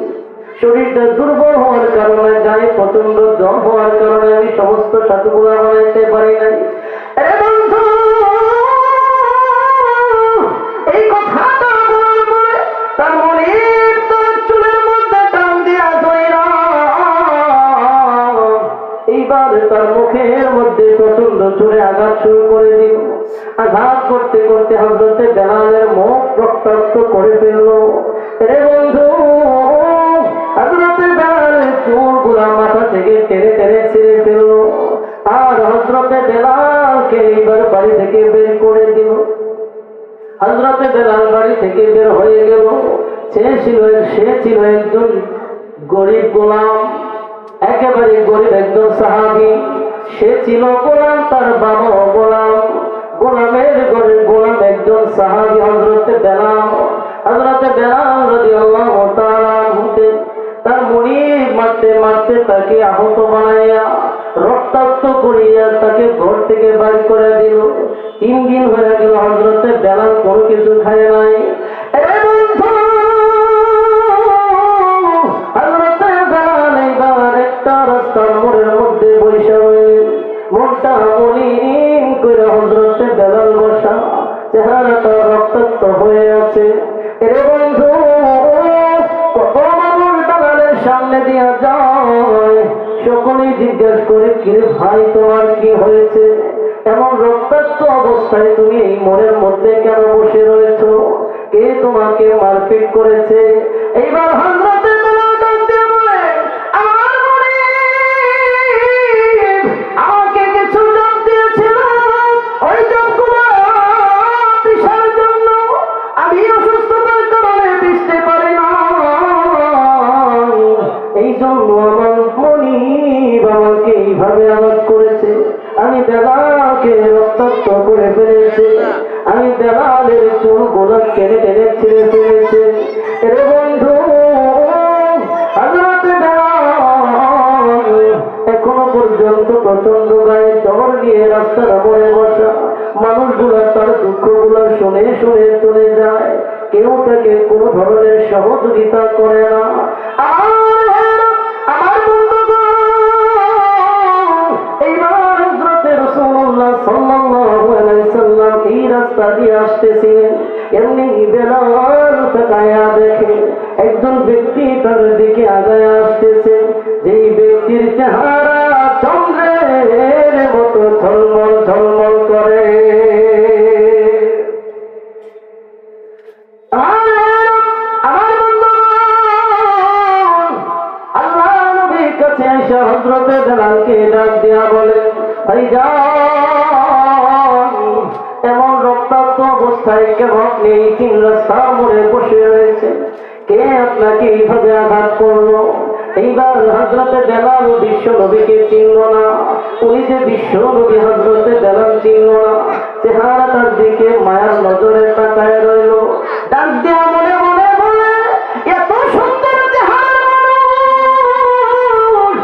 শরীরটা দুর্বল হওয়ার কারণে, গায়ে প্রচন্ড জ্বর হওয়ার কারণে আমি সমস্ত সাধুগুলা বানাইতে পারি নাই। আরে বন্ধু, এই কথাটা বলার পরে তার মনির তার চুলের মধ্যে টান দিয়া ধইরা এইবার তার মুখের মধ্যে প্রচন্ড জোরে আঘাত শুরু করে দিল। আঘাত করতে করতে হযরতে বেলালের মুখ রক্তাক্ত করে ফেলল। রে বন্ধু, হযরতে বেলালের চুলগুলা মাথা থেকে টেনে টেনে ছিঁড়ে ফেলল। আর হযরতে বেলালকে এইবার বাড়ি থেকে বের করে দিল। হযরতে বেলাল বাড়ি থেকে বের হয়ে গেল। সে ছিল একজন গরিব গোলাম, একেবারে গরিব একজন সাহাবী। সে ছিল গোলাম, তার বাবা গোলাম, গোলামের ঘরে গোলাম একজন সাহাবী হযরতে বেলাল। হযরতে বেলাল রাদিয়াল্লাহু তাআলা আনহুকে তার মুনির মারতে মারতে তাকে আহত বানাইয়া রক্তাক্ত করিয়া তাকে ঘর থেকে বাইর করে দিল। 3 দিন হয়ে গেল হযরতে বেলাল কোনো কিছু খায় নাই। হযরতে বেলাল এইবার একটা রাস্তার মোড়ের মধ্যে বসে মনটা মলিন করে হযরতে বেলাল বসা, চেহারাটা রক্তাক্ত হয়ে আছে। রে বন্ধু, কত মানুষ বেলালের সামনে দিয়া যায়, সকলেই জিজ্ঞেস করে, কি ভাই তোমার কি হয়েছে? এমন রক্তাক্ত অবস্থায় তুমি এই মোড়ের মধ্যে কেন বসে রয়েছো? কে তোমাকে মারপিট করেছে? এইবার হযরতে বেলাল ডাক দিয়ে বলে, আমার মুনির আমাকে কিছু জব দিয়েছিল, ওই জবগুলো বিষার জন্য আমি অসুস্থতার কারণে বুঝতে পারি না, এই জন্য আমার মুনির আমাকে এইভাবে আঘাত করেছে। আমি বেলালকে রক্তাক্ত করে ফেলেছি, আমি বেলালের চুলগুলো টেনে টেনে ছিঁড়ে ফেলেছি। রে বন্ধু, হযরতে বেলাল এখনো পর্যন্ত প্রচন্ড গায়ে জ্বর নিয়ে রাস্তার মোড়ে বসা। মানুষগুলা তার দুঃখগুলো শুনে শুনে চলে যায়, কেউ তাকে কোনো ধরনের সহযোগিতা করে না। আমার এইবার হযরতে রাসূলুল্লাহ সাল্লাল্লাহু আলাইহি সাল্লাম এই রাস্তা দিয়ে আসতেছিলেন। এমনি বেলাল তাকায়া দেখে একজন ব্যক্তি তার দিকে আগায় আসতেছে। যেই ব্যক্তির চেহারা চন্দ্রের মতো ঝলমল ঝলমল করে। আমার বন্ধুগণ, আল্লাহ নবীর কাছে এসে হযরতে বেলালকে ডাক দিয়া বলে, ভাইজান, এমন রক্তাক্ত অবস্থায় কেন আপনি এই 3 রাস্তার মোড়ে বসে রয়েছে? কে আপনাকে এইভাবে আঘাত করলো? এইবার হযরতে বেলাল বিশ্ব নবীকে চিনল না। উনি যে বিশ্ব নবী হযরতে বেলাল চিনল না। চেহারাটার দিকে মায়ার নজরে তাকায় রইল। ডাক দেয়া মনে মনে বলে, এত সুন্দর চেহারা মানুষ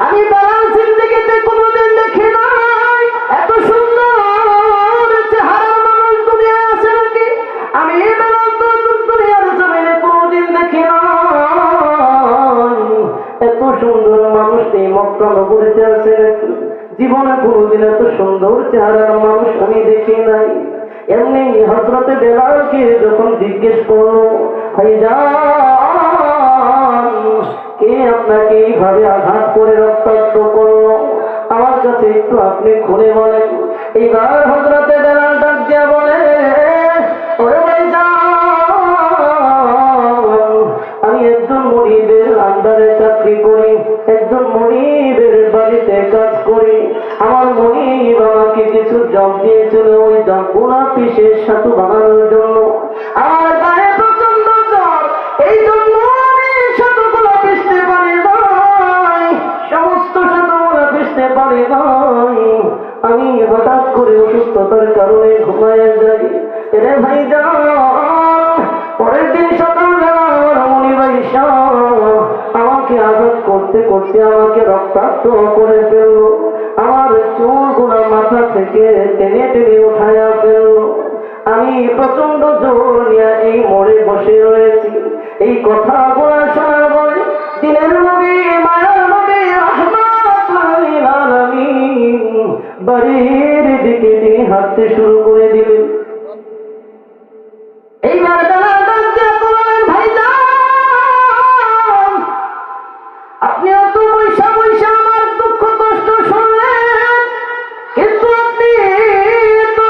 আমি বেলাল জিন্দেগিতে কোনোদিন দেখি নাই। এত সুন্দর চেহারা মানুষ দুনিয়ায় আছে নাকি? আমি বেলাল তো দুনিয়ার জমিনে কোনোদিন দেখি নাই। এত সুন্দর মানুষ এই মক্কা নগরীতে আছে নাকি? জীবনে কোনোদিন এত সুন্দর চেহারার মানুষ আমি দেখি নাই। এমনি হযরতে বেলালকে যখন জিজ্ঞেস করলো, ভাইজান কে আপনাকে এইভাবে আঘাত করে রক্তাক্ত করলো, আমার কাছে একটু আপনি খুলে বলেন। এইবার হযরতে বেলাল ডাক দিয়া বলে, ওরে ভাইজান আমি একজন মুরিদের আন্ডারে চাকরি করি, একজন মুরিদের বাড়িতে কাজ করি। আমার মুরিদ আমাকে কিছু জব দিয়েছিল, ওই জবগুলা পিষে সাধু বানানোর জন্য। আমার গায়ে প্রচন্ড জ্বর, এই জন্য আমি সাধুগুলা পিষতে পারি নাই, সমস্ত সাধুগুলা পিষতে পারি নাই। আমি হঠাৎ করে অসুস্থতার কারণে ঘুমায় যাই। রে ভাইজান পরের দিন সকালবেলা আমার মনির ভাইসা আমাকে আঘাত করতে করতে আমাকে রক্তাক্ত করে ফেললো। আমার চুলগুলা মাথা থেকে টেনে টেনে উঠাইয়া ফেললো। আমি প্রচন্ড জোর নিয়ে এই মোড়ে বসে রয়েছি। এই কথাগুলা শোনার পরে দিনের নবী মায়ার নবী রাহমাতুল লিল আলামিন বাড়ির দিকে তিনি হাঁটতে শুরু করে দিলেন। এইবার বেলাল ডাক দিয়ে বললেন, ভাইজান আপনি অত পয়সা পয়সা আমার দুঃখ কষ্ট শুনলেন, কিন্তু আপনি তো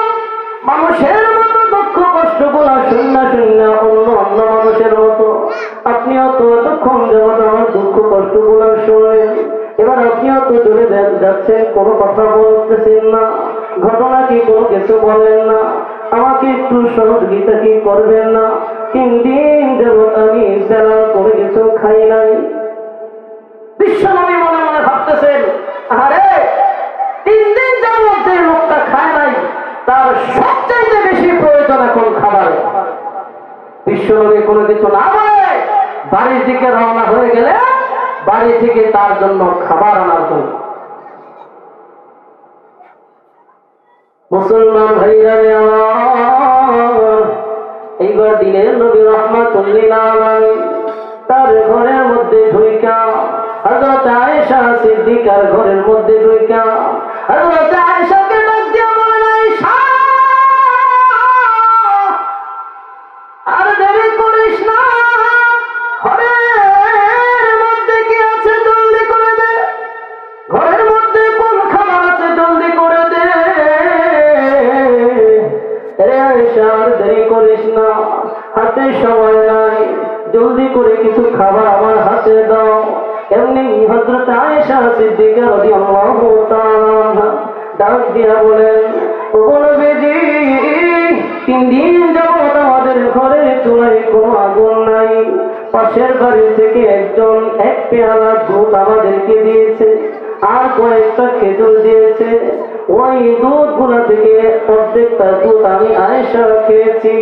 মানুষের মতো দুঃখ কষ্ট গুলা শুননা শুননা অন্য অন্য মানুষের মতো আপনিও তো এতক্ষণ যাবত আমার দুঃখ কষ্ট গুলা শুনলেন। এবার আপনিও তো চলে যাচ্ছেন, কোনো কথা বলতেছেন না, ঘটনা কি কোনো কিছু বলেন না, আমাকে একটু সহযোগিতা কি করবেন না? 3 দিন যাবত আমি বেলাল করে কিছু খাই নাই। বিশ্বনবী মনে মনে ভাবতেছেন, আরে 3 দিন যাবত যে লোকটা খায় নাই তার সবচাইতে বেশি প্রয়োজন এখন খাবার। বিশ্বনবী কোনো কিছু না বলে বাড়ির দিকে রওনা হয়ে গেলে বাড়ি থেকে তার জন্য খাবার আনার জন্য। মুসলমান ভাইরা আমার, এইবার দিনের নবী রাহমাতুল লিল আলামিন তার ঘরের মধ্যে ঢুইকা হযরত আয়েশা সিদ্দিকার ঘরের মধ্যে ঢুইকা হযরত আয়েশাকে ডাক দিয়া বলেন, আয়েশা আর দেরি করিস না, ঘরের মধ্যে কি আছে জলদি করে দে, ঘরের মধ্যে কোন খাবার আছে জলদি করে দে। রে আয়েশা আর দেরি করিস না, হাতে সময় নাই, জলদি করে কিছু খাবার আমার হাতে দাও। এমনি হযরত আয়েশা সিদ্দিকা রাদিয়াল্লাহু তাআলা ডাক দিয়া বলেন, ও নবীজি 3 দিন যাবত আমাদের ঘরে চুলায় কোনো আগুন নাই। পাশের বাড়ি থেকে একজন 1 পেয়ালা দুধ আমাদেরকে দিয়েছে, আর কয়েকটা খেজুর দিয়েছে। ওই দুধগুলা থেকে প্রত্যেকটা দুধ আমি আয়েশা খেয়েছি,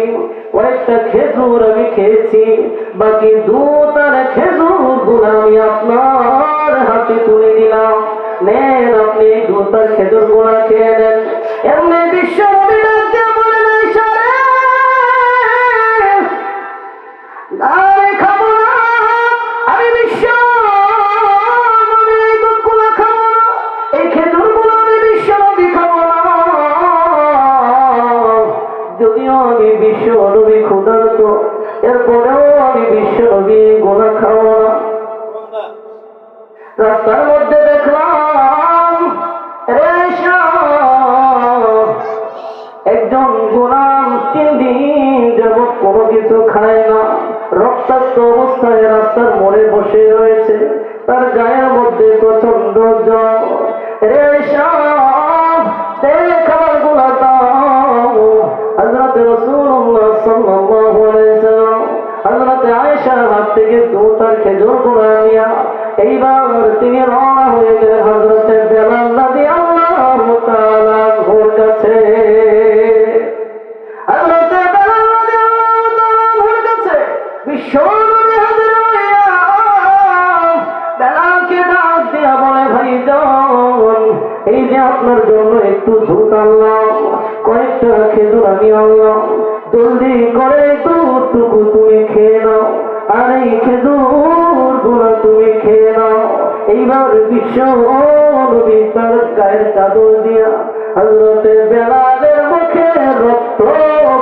কয়েকটা খেজুর আমি খেয়েছি, বাকি দুধ আর খেজুর গুলো আমি আপনার হাতে তুলে দিলাম, নেন আপনি দুধ আর খেজুর গুলা খেয়ে নেন। এমনি বিশ্ব নবী ডাক দিয়ে বলেন, আয়েশা রে আমি খাবো না, আমি বিশ্ব নবী এই দুধগুলা খাবো না, এই খেজুর গুলো আমি বিশ্ব নবী খাবো না। যদিও আমি বিশ্ব নবী ক্ষুধার্ত, এরপরেও আমি বিশ্ব নবী গোলা খাবো না। রাস্তার মধ্যে দেখলাম একজন গোলাম 3 দিন যাবত কোনো কিছু খায় না, রক্তাক্ত অবস্থায় রাস্তার মোড়ে বসে রয়েছে, তার গায়ের মধ্যে প্রচন্ড জ্বর। খাবার গুলা দাও। হযরত রাসূলুল্লাহ সাল্লাল্লাহু আলাইহি ওয়াসাল্লাম হযরত আয়েশার হাত থেকে দুধ আর খেজুর গুলা নিয়া এইবার তিনি রওনা হয়ে গেলেন হযরতে বেলাল রাদিয়াল্লাহু তাআলা আনহুর কাছে। হযরতে বেলাল রাদিয়াল্লাহু তাআলা আনহুর কাছে বিশ্বনবী হাজির হইয়া বেলালকে ডাক দিয়া বলে, ভাইজান, এই যে আপনার জন্য একটু দুধ আনলাম, কয়েকটা খেজুর আমি আনলাম, জলদি করে দুধটুকু তুমি খেয়ে নাও, আর এই খেজুর গুলো তুমি খেয়ে নাও। এইবার বিশ্ব নবী তার গায়ের চাদর দিয়া হযরতে বেলালের মুখে রক্ত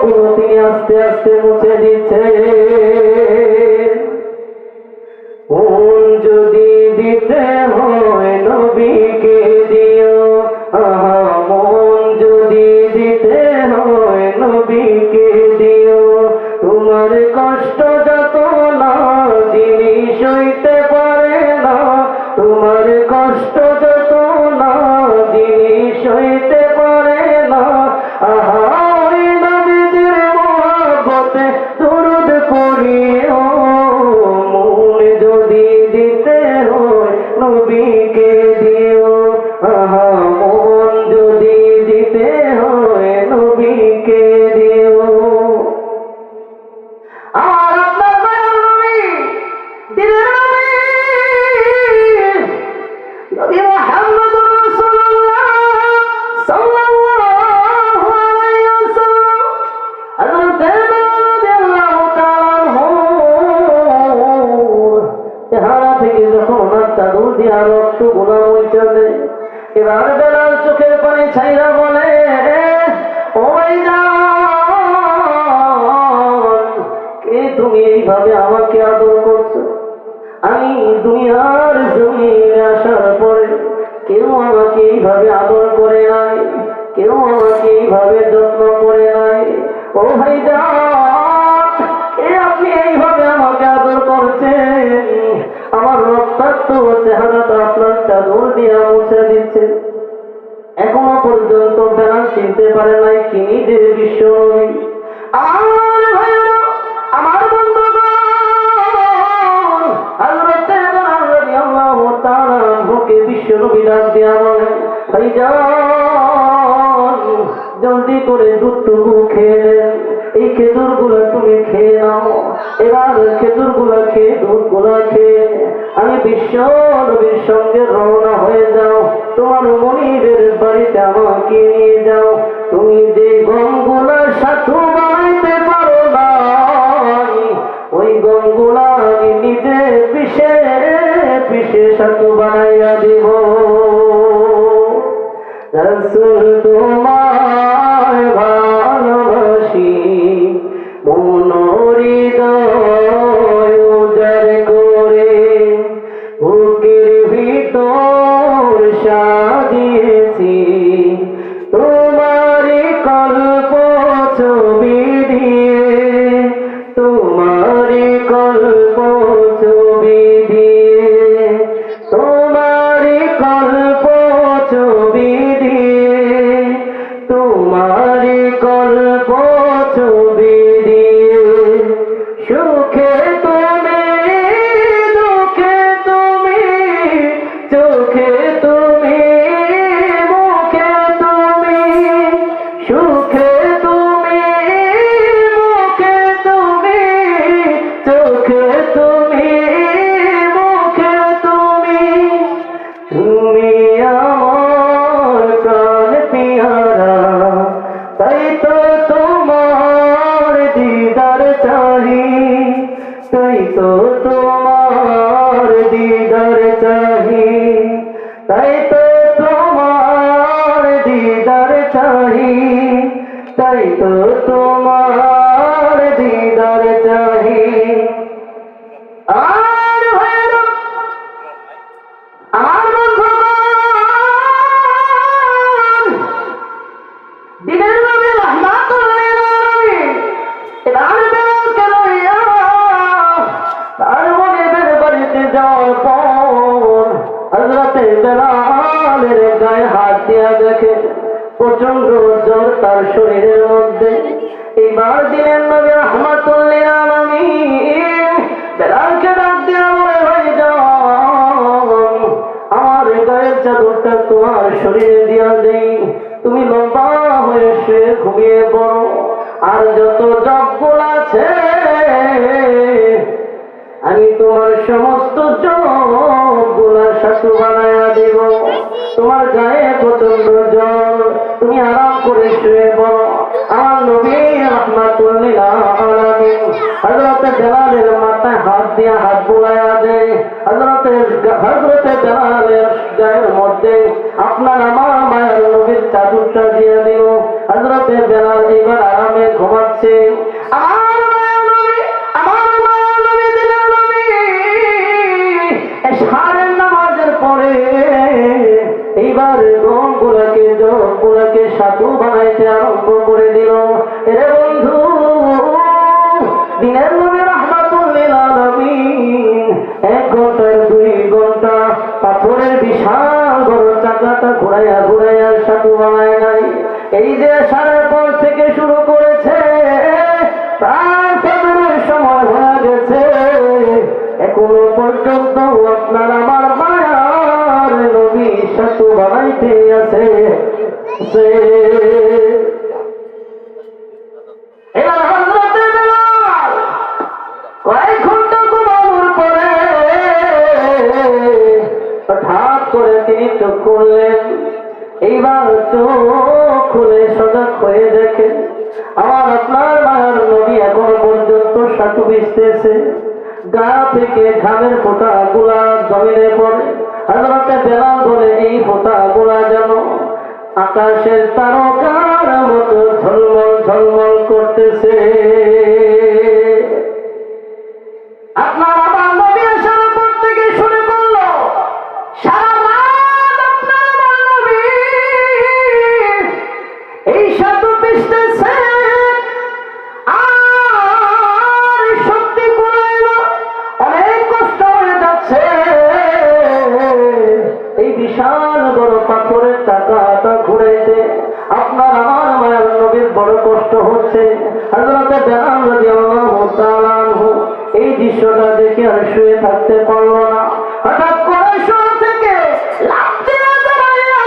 গুলো তিনি আস্তে আস্তে মুছে দিচ্ছে। মন যদি দিতে হয় নবীকে দিও, আহা মন যদি দিতে হয় নবীকে দিও, তোমার কষ্ট যত না জিনিস হইতে পারে না, তোমার কষ্ট যত না জিনিস হইতে পারে না, আহা ওই নবীজির মহব্বতে দরুদ পড়িও। মন যদি দিতে হয় নবীকে দিও, আহা মন যদি দিতে হয় নবীকে দিও। আর আপনার মায়ের নবী, দিনের নবী, নবী মুহাম্মদুর রাসূলুল্লাহ সাল্লাল্লাহু আলাইহি ওয়াসাল্লাম হযরত রাদিয়াল্লাহু তাআলা আনহুর চেহারা থেকে যখন ওনার চাদর দিয়া রক্ত গুলা মুছে দেয়, এবার বেলাল চোখের পানি ছাইরা বলে, ও ভাইজান, কে তুমি এইভাবে আমাকে আদর করছো? আমি দুনিয়ার জমিনে আসার পরে কেউ আমাকে এইভাবে আদর করে নাই, কেউ আমাকে এইভাবে যত্ন করে নাই। ও ভাইজান, কে আপনি এইভাবে আমাকে আদর করছেন? আমার রক্তাক্ত চেহারাটা আপনার চাদর দিয়ে মুছে দিচ্ছে। এখনো পর্যন্ত বেলাল চিনতে পারে নাই তিনি যে বিশ্ব নবী। আমার ভাইরা, আমার বন্ধুগণ, হযরতে বেলাল রাদিয়াল্লাহু তাআলা আনহুকে বিশ্ব নবী ডাক দিয়া বলে, ভাইজান, জলদি করে দুধটুকু খেয়ে নেন, এই খেজুর গুলা তুমি খেয়ে নাও। এবার খেজুর গুলা খেয়ে দুধ গুলা খেয়ে আমি বিশ্ব নবীর সঙ্গে রওনা হয়ে যাও, তোমার মনিবের বাড়িতে আমাকে নিয়ে যাও। তুমি যে গমগুলা সাথু বানাইতে পারো না, ওই গমগুলা আমি নিজে পিষে পিষে সাথু বানাইয়া দিব। রাসূল তোমায় ভালোবাসি, মন হৃদয় উজাড় করে বুকের ভিতর সাজিয়েছি তোমারই কল্প ছবি দিয়ে, তোমারই কল্প ছবি দিয়ে, তোমারই কল্প ছবি দিয়ে, তোমারই কল্প ছবি দিয়ে। সুখে তুমি, দুঃখে তুমি, চোখে তুমি, মুখে তুমি, সুখে তুমি, মুখে তুমি, চোখে তুমি, মুখে তুমি, তুমি আমার প্রাণ পিয়ারা, তাই তো তোমার দিদার চাহি, তাই তো তোমার দিদার চাহি, তাই তো তোমার দিদার চাহি, তাই তো তোমার দিদার চাহি। আর ভাইরা, আমার বন্ধুগণ, দিনের নবী রাহমাতুল লিল আলামিন এবার বেলালকে লইয়া তার মনিবের বাড়িতে যাওয়ার পর হযরতে বেলালের গায়ে হাত দিয়া দেখে প্রচন্ড জ্বর তার শরীরের মধ্যে। এইবার দিনের নবী রাহমাতুল লিল আলামিন বেলালকে ডাক দিয়া বলে, ভাইজান, চাদরটা তোমার শরীরে দিয়া দেই, তুমি লম্বা হয়ে শুয়ে ঘুমিয়ে পড়ো। আর যত জবগুল আছে আমি তোমার সমস্ত জবগুলা সাথু বানায়া দিব। তোমার গায়ে প্রচন্ড জ্বর, তুমি আরাম করে শুয়ে পড়ো। আমার নবী রাহমাতুল লিল আলামিন হযরত বেলালের মাথায় হাত দিয়া হাত বুলাইয়া দেয়। হযরত বেলালের গায়ের মধ্যে আপনার আমার মায়ের নবীর চাদরটা দিয়ে দিল। হযরত বেলাল এবার আরামে ঘুমাচ্ছে। আমার মায়ের নবী, আমার মায়ের নবী দিলের নবী এশারের নামাজের পরে এইবার জবগুলাকে সাধু বানাইতে আরম্ভ করে দিল। এরে বন্ধু, দিনের নবী রাহমাতুল লিল আলামিন 1 ঘন্টার 2 ঘন্টা পাথরের বিশাল বড় চাকাটা ঘুরাইয়া ঘুরাইয়া সাধু বানায় নাই। এই যে সাড়ে পর থেকে শুরু করেছে, প্রায় ফজরের সময় হয়ে গেছে, এখনো পর্যন্ত আপনার আমার মায়ার নবী সাধু বানাইতে আছে। এবার হযরতে বেলাল কয়েক ঘন্টা ঘুমানোর পরে হঠাৎ করে তিনি চোখ খুললেন। এইবার চোখ খুলে সজাগ হয়ে দেখেন আমার আপনার মায়ের নবী এখনো পর্যন্ত সাধু ভিজতেছে। গা থেকে ঘামের ফোঁটা গুলা জমিনে পড়ে। হযরতে বেলাল বলে, এই ফোঁটা গুলা যেন আকাশের তারকার মতো ঝলমল ঝলমল করতেছে। আপনার আমার নবী আসার পর থেকে শুনে বলল, সারা রাত আপনার আমার নবী এই সাধু পিছতেছে আর শক্তি কুলায় না, অনেক কষ্ট হয়ে যাচ্ছে। এই বিশাল বড় পাথরের চাকাটা ঘুরাইতে আপনার আমার মায়ের নবীর বড় কষ্ট হচ্ছে। হযরতে বেলাল রাদিয়াল্লাহু তাআলা আনহু এই দৃশ্যটা দেখে আর শুয়ে থাকতে পারল না। হঠাৎ করে শুয়ে থেকে লাফ দিয়ে দাঁড়াইয়া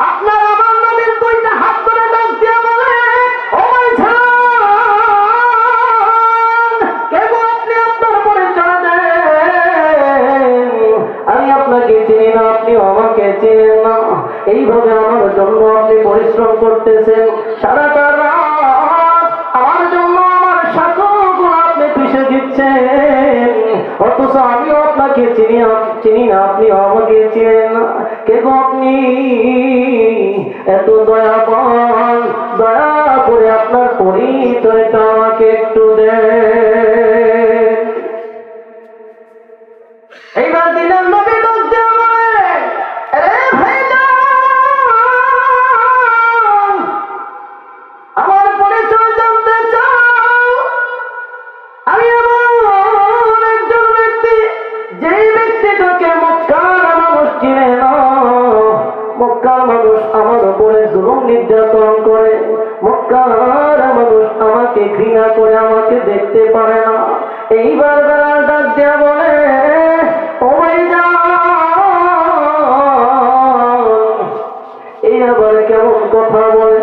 আপনার আমার নবীর 2টা হাত ধরে ডাক দিয়ে বলে, ও ভাইজান, কে গো আপনি? আপনার পরিচয় দেন। আমি আপনাকে চিনি না, আপনিও আমাকে চিনেন না। এইভাবে আমার জন্য আপনি পরিশ্রম করতেছেন, সারাটা রাত আমার জন্য আমার সাধুগুলো আপনি পিষে দিচ্ছেন, অথচ আমিও আপনাকে চিনি না, আপনি আমাকে চিনেন না। কে গো আপনি? এত দয়াবান, দয়া করে আপনার পরিচয়টা আমাকে একটু দেন। এইবার দিনের নবী ডাক দিয়ে বলে, আরে ভাইজান, আমার পরিচয় জানতে চাও? আমি এমন একজন ব্যক্তি, যেই ব্যক্তিটাকে মক্কার মানুষ চিনে না। মক্কার মানুষ আমার উপরে জুলুম নির্যাতন করে, মক্কার মানুষ আমাকে ঘৃণা করে, আমাকে দেখতে পারে না। এইবার বেলাল ডাক দিয়া বলে, ও ভাইজান, এই আবার কেমন কথা বলে?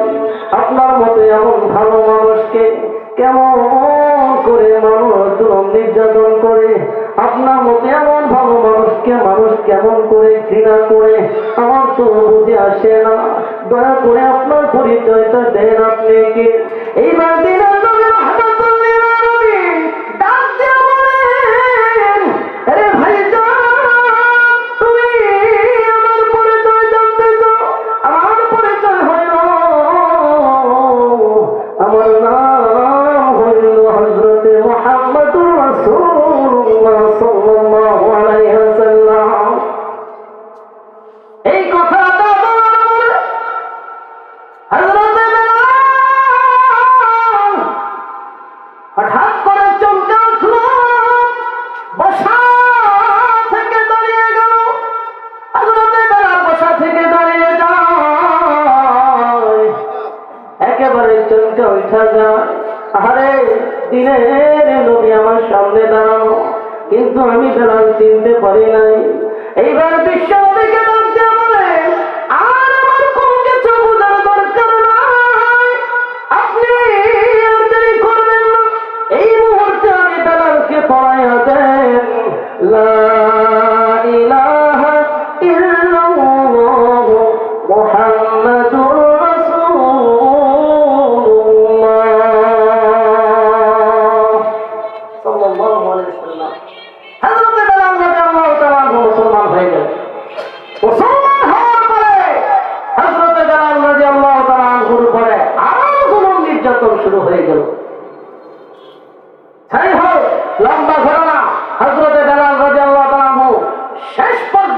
আপনার মতে এমন ভালো মানুষকে কেমন করে মানুষ জুলুম নির্যাতন করে? আপনার মতে এমন ভালো মানুষকে মানুষ কেমন করে ঘৃণা করে? আমার তো বুঝে আসে না। দয়া করে আপনার পরিচয়টা দেন, আপনি কে? এইবার দিনের নবী রাহমাতুল লিল আলামিন ডাক দিয়ে বলেন, আরে ভাইজান, তুমি আমার পরিচয় জানতে চাও? আমার পরিচয় হইল, আমার নাম হইল হযরতে মুহাম্মদুর রাসূলুল্লাহ সাল্লাল্লাহু আলাইহি ওয়াসাল্লাম। এই কথাটা বলার পরে হযরতে বেলাল হঠাৎ করে চমকে উঠল, বসা থেকে দাঁড়িয়ে গেল। হযরতে বেলাল বসা থেকে দাঁড়িয়ে যায়, একেবারে চমকে উঠা যায়। আরে দিনের নবী আমার সামনে দাঁড়ানো, কিন্তু আমি বেলাল চিনতে পারি নাই। এইবার বিশ্ব নবীকে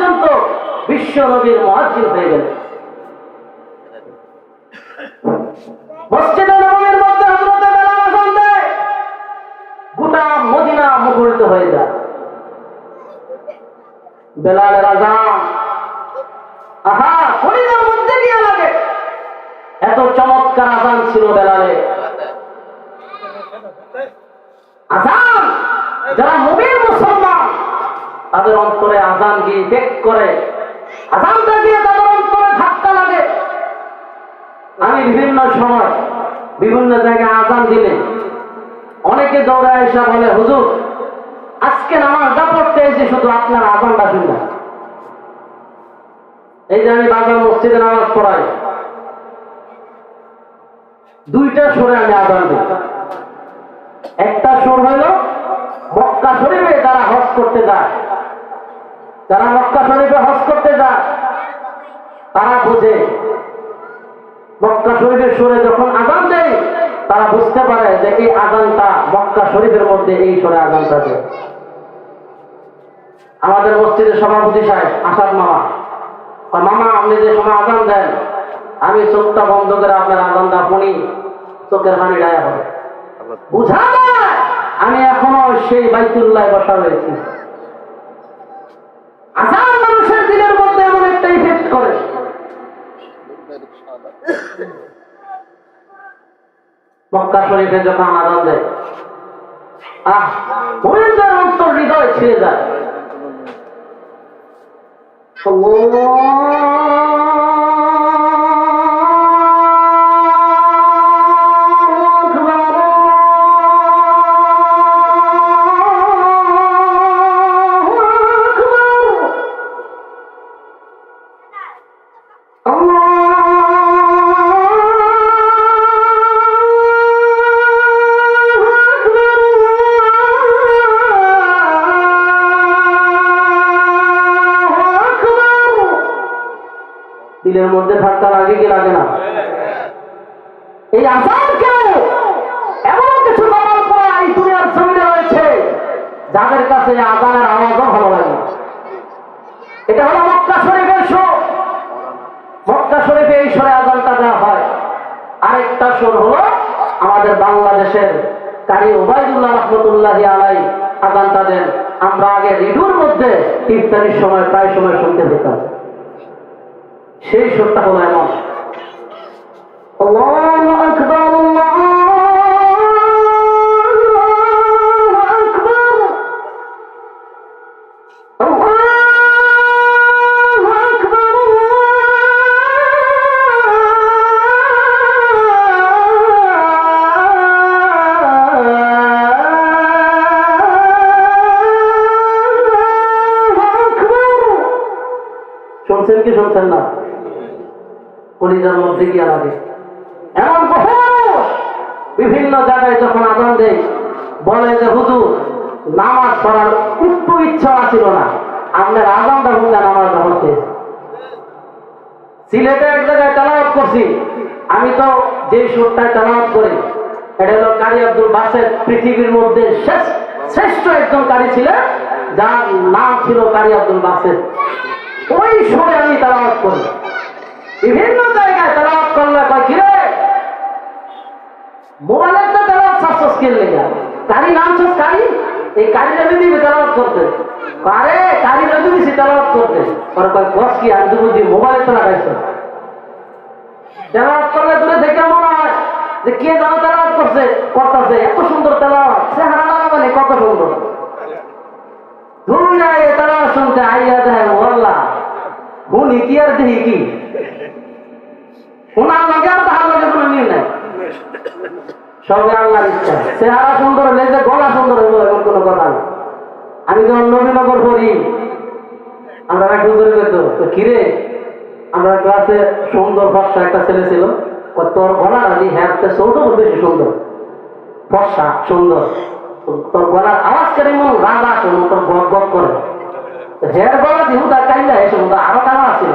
পর্যন্ত বিশ্ব নবীর মুয়াজ্জিন হয়ে গেলেন। মসজিদে নববীর মধ্যে হযরত বেলাল আযান দেয়, গোটা মদিনা মুখরিত হয়ে যায়। বেলালের আযান আহা কলিজার মধ্যে গিয়ে লাগে, এত চমৎকার আযান ছিল বেলালের। আযান যারা মুমিন মুসলমান তাদের অন্তরে আযান গিয়ে ইফেক্ট করে, আযানটা দিয়ে তাদের অন্তরে ধাক্কা লাগে। আমি বিভিন্ন সময় বিভিন্ন জায়গায় আযান দিলে অনেকে দৌড়ে এসে বলে, হুজুর আজকে নামাজটা পড়তে এসে শুধু আপনার আযানটা শুনলাম। এই যে আমি বাজার মসজিদে নামাজ পড়াই, দুইটা সুরে আমি আযান দিই। একটা সুর হইল মক্কা শরীফে যারা হজ করতে যায়, যারা মক্কা শরীফে হজ করতে যায় তারা বুঝে, মক্কা শরীফের সুরে যখন আযান দেয় তারা বুঝতে পারে যে এই আযানটা মক্কা শরীফের মধ্যে এই সুরে আযানটা দেয়। আমাদের মসজিদের সভাপতি সাহেব আসাদ মামা, মামা আপনি যে সময় আযান দেন আমি চোখটা বন্ধ করে আপনার আযানটা শুনি, চোখের পানি ডায়া হবে। বুঝা যায় আমি এখনো সেই বাইতুল্লাহ বসা রয়েছি। আযান মানুষের দিলের মধ্যে এমন একটা ইফেক্ট করে। মক্কা শরীফে যখন আযান দেয়, মুমিনদের অন্তর হৃদয় ছিঁড়ে যায়। দিলের মধ্যে ধাক্কা লাগে কি লাগে না? এই আযান কেন এমন কিছু বলার পর এই দুনিয়ার জমিনে রয়েছে যাদের কাছে আযানের আওয়াজও ভালো লাগে। এটা হলো মক্কা শরীফের সুর। মক্কা শরীফে এই সুরে আযানটা দেওয়া হয়। আরেকটা সুর হলো আমাদের বাংলাদেশের কারি ওবায়দুল্লাহ রাহমাতুল্লাহি আলাইহি আযানটা দেন। আমরা আগে রেডিওর মধ্যে ইফতারির সময় প্রায় সময় শুনতে পেতাম। সেই সুরটা হলো এমন, আল্লাহু আকবার আল্লাহু আকবার আল্লাহু আকবার শুনছেন কি শুনছেন না? কলিজার মধ্যে গিয়া লাগে। এমন বহু বিভিন্ন জায়গায় যখন আযান দেয় বলে যে হুজুর নামাজ পড়ার একটু ইচ্ছা ছিল না, আপনার আযানটা শুনলে নামাজ পড়তে। সিলেটে এক জায়গায় তেলাওয়াত করছি, আমি তো যে সুরটায় তেলাওয়াত করি এটা হলো কারি আব্দুল বাসেত, পৃথিবীর মধ্যে শ্রেষ্ঠ একজন কারি ছিলেন যার নাম ছিল কারি আব্দুল বাসেত। ওই সুরে আমি তেলাওয়াত করি। বিভিন্ন জায়গায় তেলাওয়াত করলে কয় কি রে মোবাইলের তো তেলাওয়াত সাকসেস কিল লেগে কারি নাম ছোস কারি, এই কারি নবী দিবি তেলাওয়াত করতে। আরে কারি নবী দিছি তেলাওয়াত করতে। আর কয় কস কি আমি তো বুঝি মোবাইলে তো লাগাইছ। তেলাওয়াত করলে দূরে থেকে মনে হয় যে কে যেন তেলাওয়াত করছে করতেছে, এত সুন্দর তেলাওয়াত, চেহারা লাগাবে কত সুন্দর। দুনিয়া এই তেলাওয়াত শুনতে আইয়া দেয় ওয়াল্লাহ হুনি কি আর দেখি কি উনার লগে আর তাহার লগে কোনো মিল নাই। সবে আল্লাহর ইচ্ছা। চেহারা সুন্দর হলে যে গলা সুন্দর হইব এমন কোনো কথা না। আমি যখন নবীনগর পড়ি আমরা এক হুজুর কইতো তো কিরে আমরা ক্লাসে সুন্দর ফর্সা একটা ছেলে ছিল, তোর গলা রাজি হ্যাঁ সৌদ বেশি সুন্দর ফর্সা সুন্দর, তোর গলার আওয়াজ করে মন রাজা শোনো তোর গপ গপ করে। হের গলা দিহুদা কাইলা এসে মতো আরো টানা আছিল।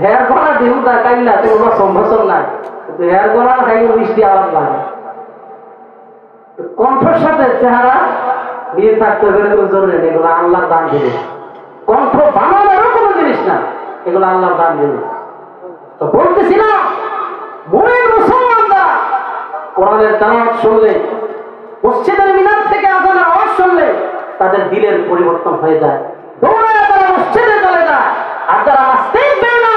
হের গলা দিহুদা কাইলা তোমার সম্ভাষণ নাই, কিন্তু হের গলা খাই মিষ্টি আওয়াজ লাগে। কণ্ঠের সাথে চেহারা নিয়ে থাকতে হবে জরুরি, এগুলো আল্লাহ দান দিবে। কণ্ঠ বানানোরও কোনো জিনিস না, এগুলো আল্লাহর দান জিনিস। তো বলতেছিলাম মুমিন মুসলমানরা কোরআনের তেলাওয়াত শুনলে, মসজিদের মিনার থেকে আযানের আওয়াজ শুনলে তাদের দিলের পরিবর্তন হয়ে যায়, দৌড়ায় তারা মসজিদে চলে যায়। আর যারা আসতেই পারে না,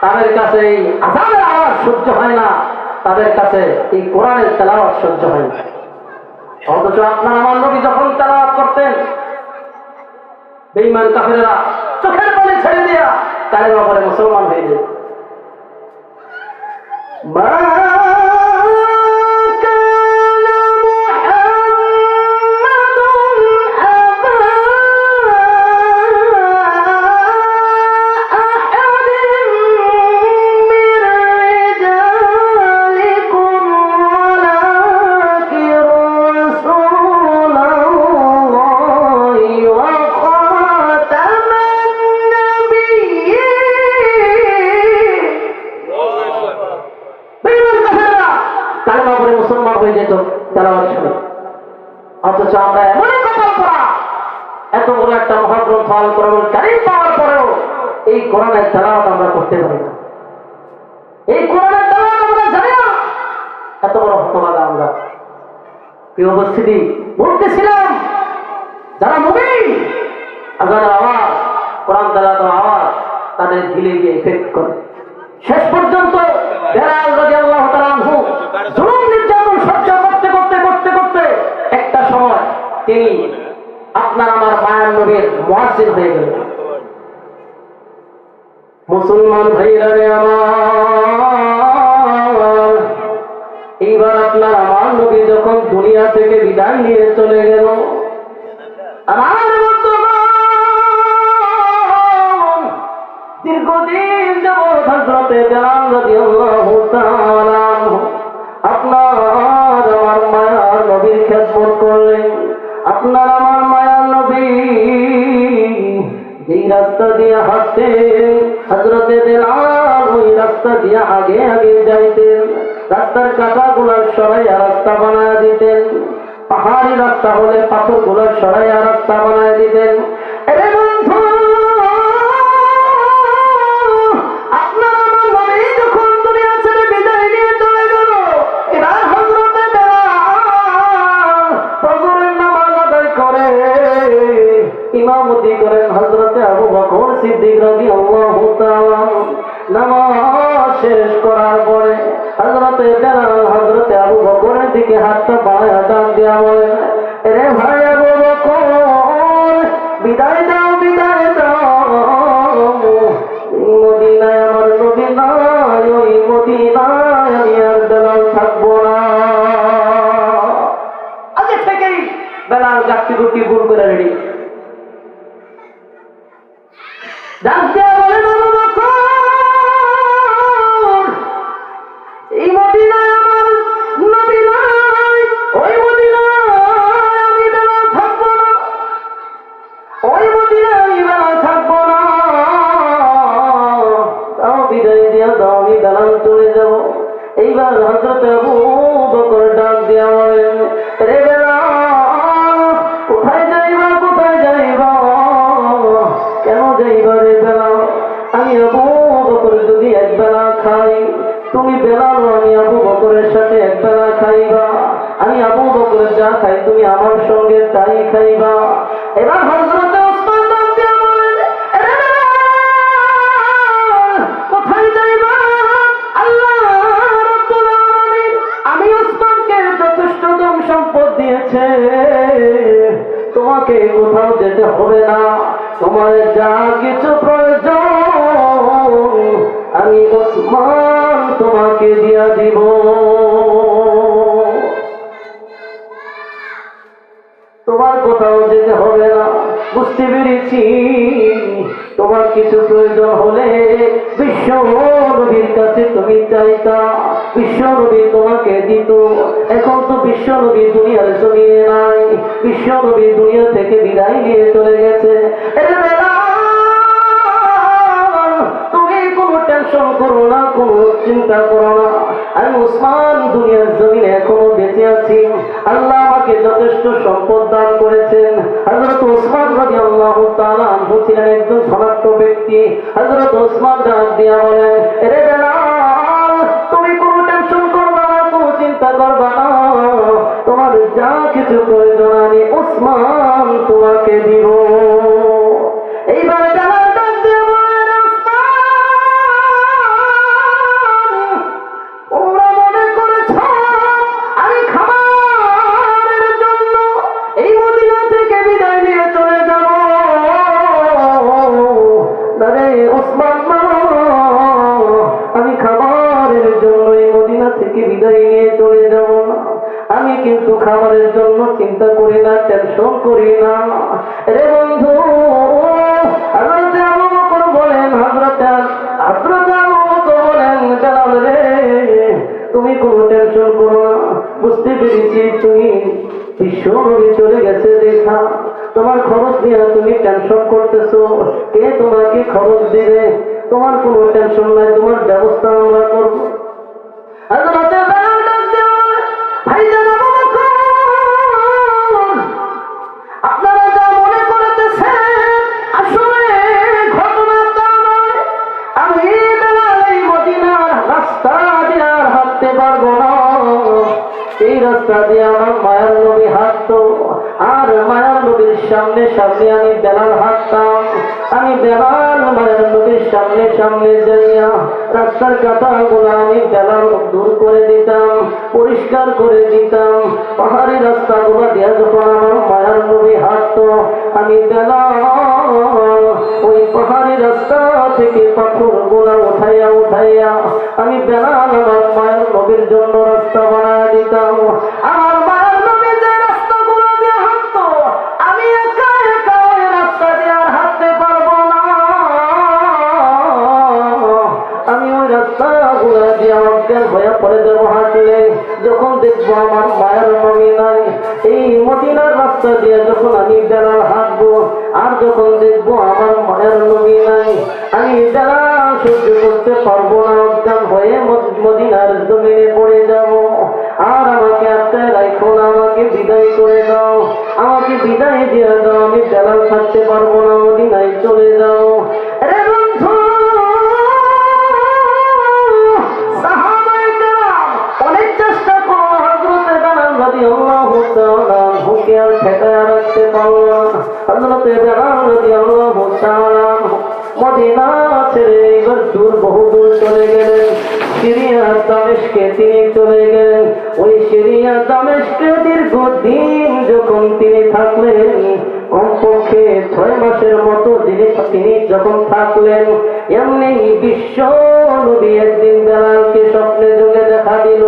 তাদের কাছে এই আযানের আওয়াজ সহ্য হয় না, তাদের কাছে এই কোরআনের তেলাওয়াত সহ্য হয় না। অথচ আপনার আমার নবী যখন তেলাওয়াত করতেন, বেঈমান কাফেররা চোখের পানি ছেড়ে দিয়া কালেমা পড়ে মুসলমান হয়ে যেত। মুসলমান হয়ে যেত তেলাওয়াত শুনে। অথচ আমরা এমনই কপাল করা, এত বড় একটা মহাগ্রন্থ আল কোরআনুল কারীম পাওয়ার পরেও এই কোরআনের তেলাওয়াত আমরা করতে পারি না, এই কোরআনের তেলাওয়াত আমরা জানি না। এত বড় হতভাগা আমরা। প্রিয় উপস্থিতি, বলতেছিলাম যারা মুমিন, আযানের আওয়াজ, কোরআন তেলাওয়াতের আওয়াজ তাদের দিলে গিয়ে ইফেক্ট করে। শেষ পর্যন্ত বেলাল রাদিয়াল্লাহু তাআলা আনহু জুলুম নির্যাতন সহ্য করতে করতে করতে করতে একটা সময় তিনি আপনার আমার মায়ার নবীর মুয়াজ্জিন হয়ে গেলেন। মুসলমান ভাইরা রে আমার, এইবার আপনার আমার নবী যখন দুনিয়া থেকে বিদায় নিয়ে চলে গেল, আমার দীর্ঘদিন যাবৎ হযরতে বেলাল রাদিয়াল্লাহু তাআলা আপনার আমার মায়ার নবীর খেদমত করলেন। আপনার আমার মায়ার নবী যেই রাস্তা দিয়ে হাঁটতেন, হযরতে বেলাল ওই রাস্তা দিয়ে আগে আগে যাইতেন, রাস্তার কাঁটাগুলো সরাইয়া রাস্তা বানায় দিতেন, পাহাড়ি রাস্তা হলে পাথরগুলো সরাইয়া রাস্তা বানায় দিতেন। এরে বন্ধু, ইমামতি করেন হযরতে আবু বকর সিদ্দিক রাদিয়াল্লাহু তাআলা। নামাজ শেষ করার পরে হযরতে বেলাল হযরতে আবু বকরের দিকে হাতটা বাড়ায় ডাক দেয়া বলেন, রে ভাই আবু বকর, বিদায় দাও, বিদায় দাও। মদিনায় আমার নবী নাই, ওই মদিনায় আমি আর বেলাল থাকবো না। আগে থেকেই বেলাল গাছটি রুটি ভুল করে রেডি। এই মদিনায় আমার নবী নাই, ওই মদিনায় আমি বেলাল থাকবো না, ওই মদিনায় আমি বেলাল থাকবো না। তাও বিদায় দিয়া দাও, আমি বেলাল চলে যাব। এইবার হযরতে আবু বকর ডাক দিয়া বলেন, রে বেলাল, কোথায় যাইবা, কোথায় যাইবা, কেন যাইবা রে বেলাল? আমি আবু বকর যদি এক বেলা খাই, তুমি বেলাল আমি আবু বকরের সাথে এক বেলা খাইবা। আমি আবু বকরের যা খাই তুমি আমার সঙ্গে তাই খাইবা। এবার হযরতে ওসমান ডাক দিয়া বলেন, রে বেলাল, কোথায় যাইবা? আল্লাহ রাব্বুল আলামিন আমি ওসমানকে যথেষ্ট ধন সম্পদ দিয়েছে, তোমাকে কোথাও যেতে হবে না, তোমার যা কিছু প্রয়োজন আমি ওসমান তোমাকে দিয়া দিব। তোমার কোথাও যেতে হবে না, বুঝতে পেরেছি। তোমার কিছু প্রয়োজন হলে বিশ্ব নবীর কাছে তুমি চাইতা, বিশ্ব নবী তোমাকে দিত। এখন তো বিশ্ব নবী দুনিয়ার জমিয়ে নাই, বিশ্ব নবী দুনিয়া থেকে বিদায় নিয়ে চলে গেছে। তুমি কোনো টেনশন করো না, কোনো চিন্তা করো না, আমি ওসমান দুনিয়ার জমিনে এখনো বেঁচে আছি। আল্লাহ আমাকে যথেষ্ট সম্পদ দান করেছেন। হযরত ওসমান রাদিয়াল্লাহু তাআলা আনহু ছিলেন একজন ধনাঢ্য ব্যক্তি। হযরত ওসমান ডাক দিয়া বলেন, এরে বেলাল, তুমি কোনো টেনশন করবা না, কোনো চিন্তা করবা না, তোমার যা কিছু প্রয়োজন আমি ওসমান তোমাকে দিব। এইবার বেলাল ডাক দিয়া বলেন, ওসমান, তোমরা মনে করেছ আমি খাবারের জন্য এই মদিনা থেকে বিদায় নিয়ে চলে যাব? না রে ওসমান, আমি খাবারের জন্য এই মদিনা থেকে বিদায় নিয়ে চলে যাব না। আমি কিন্তু খাবারের জন্য চিন্তা করি না, টেনশন করি না রে বন্ধু। হযরতে আবু বকর বলেন, হযরতে আবু বকর বলেন, বেলাল রে, তুমি কোনো টেনশন করো না, বুঝতে পেরেছি তুমি বিশ্বনবী চলে গেছে দেখা, তোমার খরচ নিয়ে তুমি টেনশন করতেছো, কে তোমাকে খরচ দিবে? তোমার কোনো টেনশন নাই, তোমার ব্যবস্থা আমরা করবো। হযরতে বেলাল ডাক দিয়ে বলে, ভাইজান আবু বকর, আপনারা যা মনে করতেছেন আসলে ঘটনা তা নয়। আমি বেলাল এই মদিনার রাস্তা দিয়ে আর হাঁটতে পারবো না। এই রাস্তা দিয়ে আমার মায়ার নবী হাঁটতো, আর মায়ার নবীর সামনে সামনে আমি বেলাল হাঁটতাম। আমি বেলাল মায়ার নবীর সামনে সামনে যাইয়া রাস্তার কাঁটাগুলো আমি বেলাল দূর করে দিতাম, পরিষ্কার করে দিতাম। পাহাড়ি রাস্তাগুলো দিয়ে যখন আমার মায়ার নবী হাঁটতো, আমি বেলাল ওই পাহাড়ি রাস্তা থেকে পাথরগুলো উঠাইয়া উঠাইয়া আমি বেলাল আমার মায়ের নবীর জন্য রাস্তা বানায় দিতাম। আমার মায়ের নবী যে রাস্তাগুলো দিয়ে হাঁটতো, আমি একা একা ওই রাস্তা দিয়ে আর হাঁটতে পারবো না। আমি ওই রাস্তাগুলো দিয়ে অজ্ঞান হয়ে পড়ে যাবো হাঁটলে। যখন দেখবো আমার মায়ের নবী নাই, এই মদিনার রাস্তা দিয়ে যখন আমি বেলাল হাঁটবো, আর যখন দেখবো আমার মায়ের নবী নাই, আমি বেলাল সহ্য করতে পারবো না, অজ্ঞান হয়ে মদিনার জমিনে পড়ে যাব। আর আমাকে আটকায় রাখো না, আমাকে বিদায় করে দাও, আমাকে বিদায় দিয়ে দাও, আমি বেলাল থাকতে পারবো না, মদিনায় চলে যাও। রে বন্ধু, সাহাবায়ে কেরাম অনেক চেষ্টা করলো, হযরতে বেলাল রাদিয়াল্লাহু তাআলা আনহুকে আর ঠেকায় রাখতে পারলো না। হযরতে বেলাল রাদিয়াল্লাহু তাআলা মদিনা ছেড়ে এবার দূর, বহু দূর চলে গেলেন। সিরিয়া দামেস্কে তিনি চলে গেলেন। ওই সিরিয়া দামেস্কে দীর্ঘদিন যখন তিনি থাকলেন, কমপক্ষে 6 মাসের মতো তিনি যখন থাকলেন, এমনি বিশ্ব নবী একদিন বেলালকে স্বপ্নে যোগে দেখা দিল।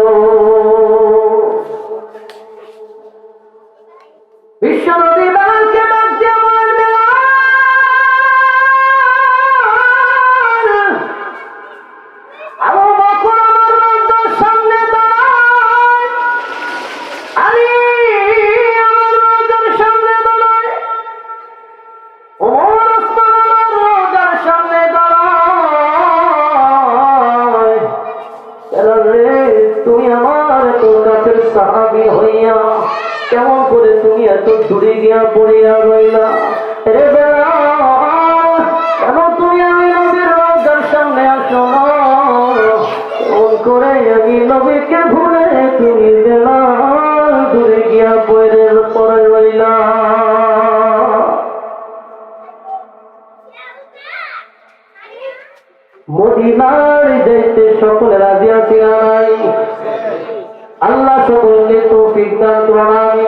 বিশ্ব নবী বেলালকে ডাক দিয়ে বলেন, বেলাল, আবু বকর আমার রওজার সামনে দাঁড়ায়, আলী আমার রওজার সামনে দাঁড়ায়, ওমর ওসমান আমার রওজার সামনে দাঁড়ায়। বেলাল রে, তুমি আমার তোর কাছের সাহাবী হইয়া কেমন করে তুমি এত দূরে গিয়া পড়িয়া রইলা? রে বেলাল, কেন তুমি আমি নবীর রওজার সামনে আসো না? কেমন করে আমি নবীকে ভুলে তুমি বেলাল দূরে গিয়া পড়ে রইলা? মদিনার যাইতে সকলে রাজি আছি না নাই? আল্লাহ সকলকে তৌফিক দান করুন।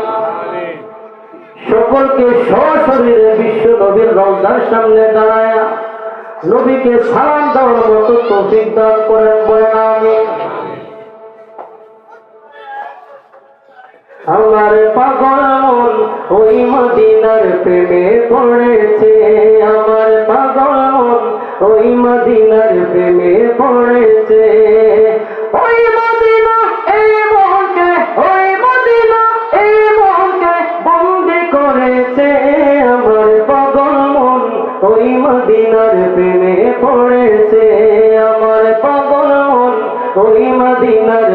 সকলকে সশরীরে বিশ্ব নবীর রওজার সামনে দাঁড়ায় নবীকে সালাম দেওয়ার মতো তৌফিক দান করেন, বলেন আমিন। আমার পাগল মন ওই মদিনার প্রেমে পড়েছে, আমার পাগল মন ওই মদিনার প্রেমে পড়েছে। ওই মদিনা এই মনকে, ওই মদিনা এই মনকে বন্দি করেছে, আমার পাগল মন ওই মদিনার প্রেমে পড়েছে, আমার পাগল মন ওই মদিনার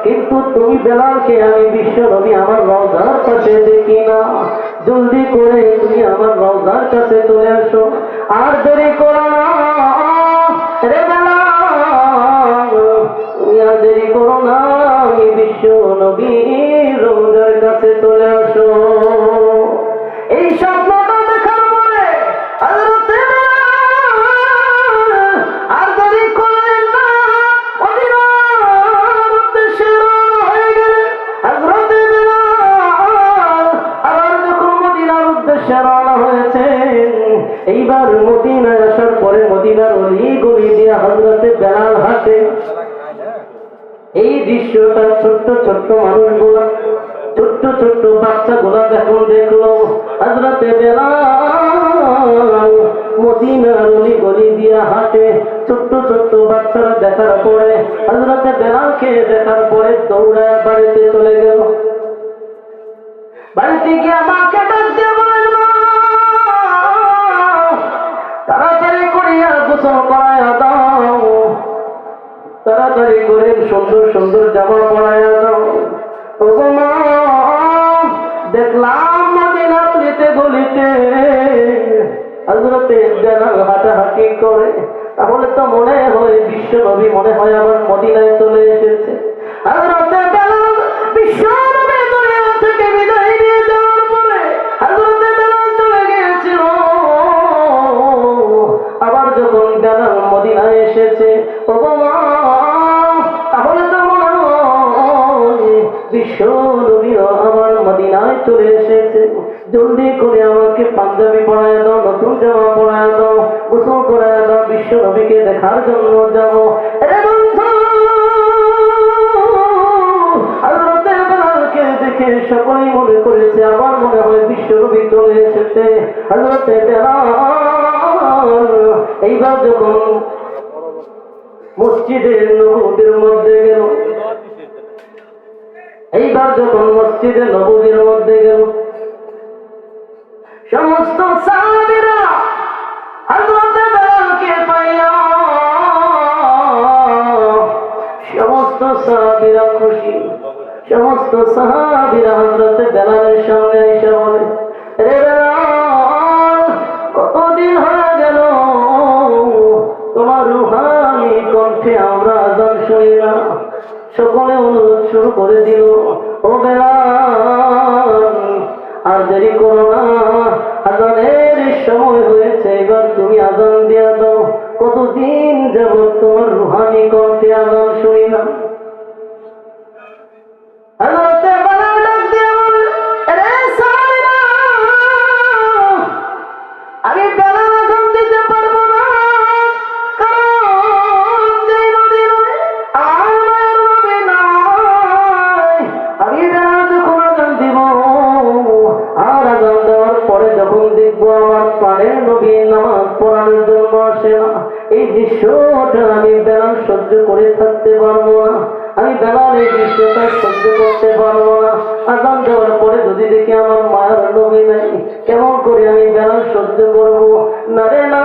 কিন্তু তুমি বেলালকে আমি বিশ্ব নবী আমার রওজার কাছে দেখি না। জলদি করে তুমি আমার রওজার কাছে চলে আসো, আর দেরি করো না রে বেলাল, তুমি আর দেরি করো না, আমি বিশ্ব নবীর রওজার কাছে চলে আসো। এই স্বপ্নটা দেখার পরে হযরত আর দেরি করলেন না, মদিনার উদ্দেশ্যে রওনা হয়ে গেলেন। হযরত আবার যখন মদিনার উদ্দেশ্যে রওনা হয়েছেন, এইবার মদিনায় আসার পরে মদিনার অলি গলি দিয়ে হযরত বেলাল হাঁটে। এই দৃশ্যটা ছোট্ট ছোট্ট মানুষগুলা, ছোট্ট ছোট্ট বাচ্চাগুলা যখন দেখলো হযরত বেলাল মদিনার অলি গলি দিয়ে হাঁটে, ছোট্ট ছোট্ট বাচ্চারা দেখার পরে হযরত বেলালকে দেখার পরে দৌড়ায় বাড়িতে চলে গেল। বাড়িতে গিয়ে মাকে ডাক দিয়ে বলেন, মা তাড়াতাড়ি করিয়া গোসল করাইয়া দাও, তাড়াতাড়ি করে সুন্দর সুন্দর জামা পরাইয়া দাও। ওগো মা, দেখলাম মদিনার অলিতে গলিতে হযরত বেলাল হাঁটাহাঁটি করে, তাহলে তো মনে হয় বিশ্ব নবী মনে হয় আবার মদিনায় চলে এসেছে। হযরত বেলাল বিশ্ব নবী দুনিয়া থেকে বিদায় নিয়ে যাওয়ার পরে হযরত বেলাল চলে গিয়েছিল। আবার যখন বেলাল মদিনায় এসেছে, ওগো মা, তাহলে তো মনে হয় বিশ্ব নবীও আমার মদিনায় চলে এসেছে। জলদি করে আমাকে পাঞ্জাবি পরায় দাও, নতুন জামা পরায় দাও, গোসল করায় দাও, বিশ্ব নবীকে দেখার জন্য যাব। রে বন্ধু, হযরত বেলালকে দেখে সকলেই মনে করেছে আবার মনে হয় বিশ্ব নবী চলে এসেছে। হযরত বেলাল এইবার যখন মসজিদের নববীর মধ্যে গেল, এইবার যখন মসজিদে নববীর মধ্যে গেল, সমস্ত সাহাবীরা হযরত বেলালকে পাইয়া সমস্ত সাহাবীরা খুশি। সমস্ত সাহাবীরা হযরত বেলালের সামনে এসে বলে, রে বেলাল, কতদিন হয়ে গেল তোমার রুহানি কণ্ঠে আমরা আযান শুনি না। সকলে অনুরোধ শুরু করে দিল, ও বেলাল আর দেরি করো না, আযানের সময় হয়েছে, এবার তুমি আযান দিয়া দাও। কতদিন যাবত তোমার রুহানি কণ্ঠে আযান শুনি না। হযরত বেলাল ডাক দিয়ে বলে, রে সাহাবীরা, আমি বেলাল আযান দিতে পারবো না, কারণ যেই মদিনায় আমার মায়ের নবী নাই, আমি বেলাল যখন আযান দিব আর আযান দেওয়ার পরে যখন দেখবো আমার প্রাণের নবী নামাজ পড়ানোর জন্য আসে না, এই দৃশ্যটা আমি বেলাল সহ্য করে থাকতে পারবো না। আমি বেলাল এই দৃশ্যটা সহ্য করতে পারবো না। আযান দেওয়ার পরে যদি দেখি আমার মায়ের নবী নাই, কেমন করে আমি বেলাল সহ্য করবো? না রে না,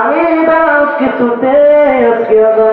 আমি বেলাল কিছুতে আজকে আযান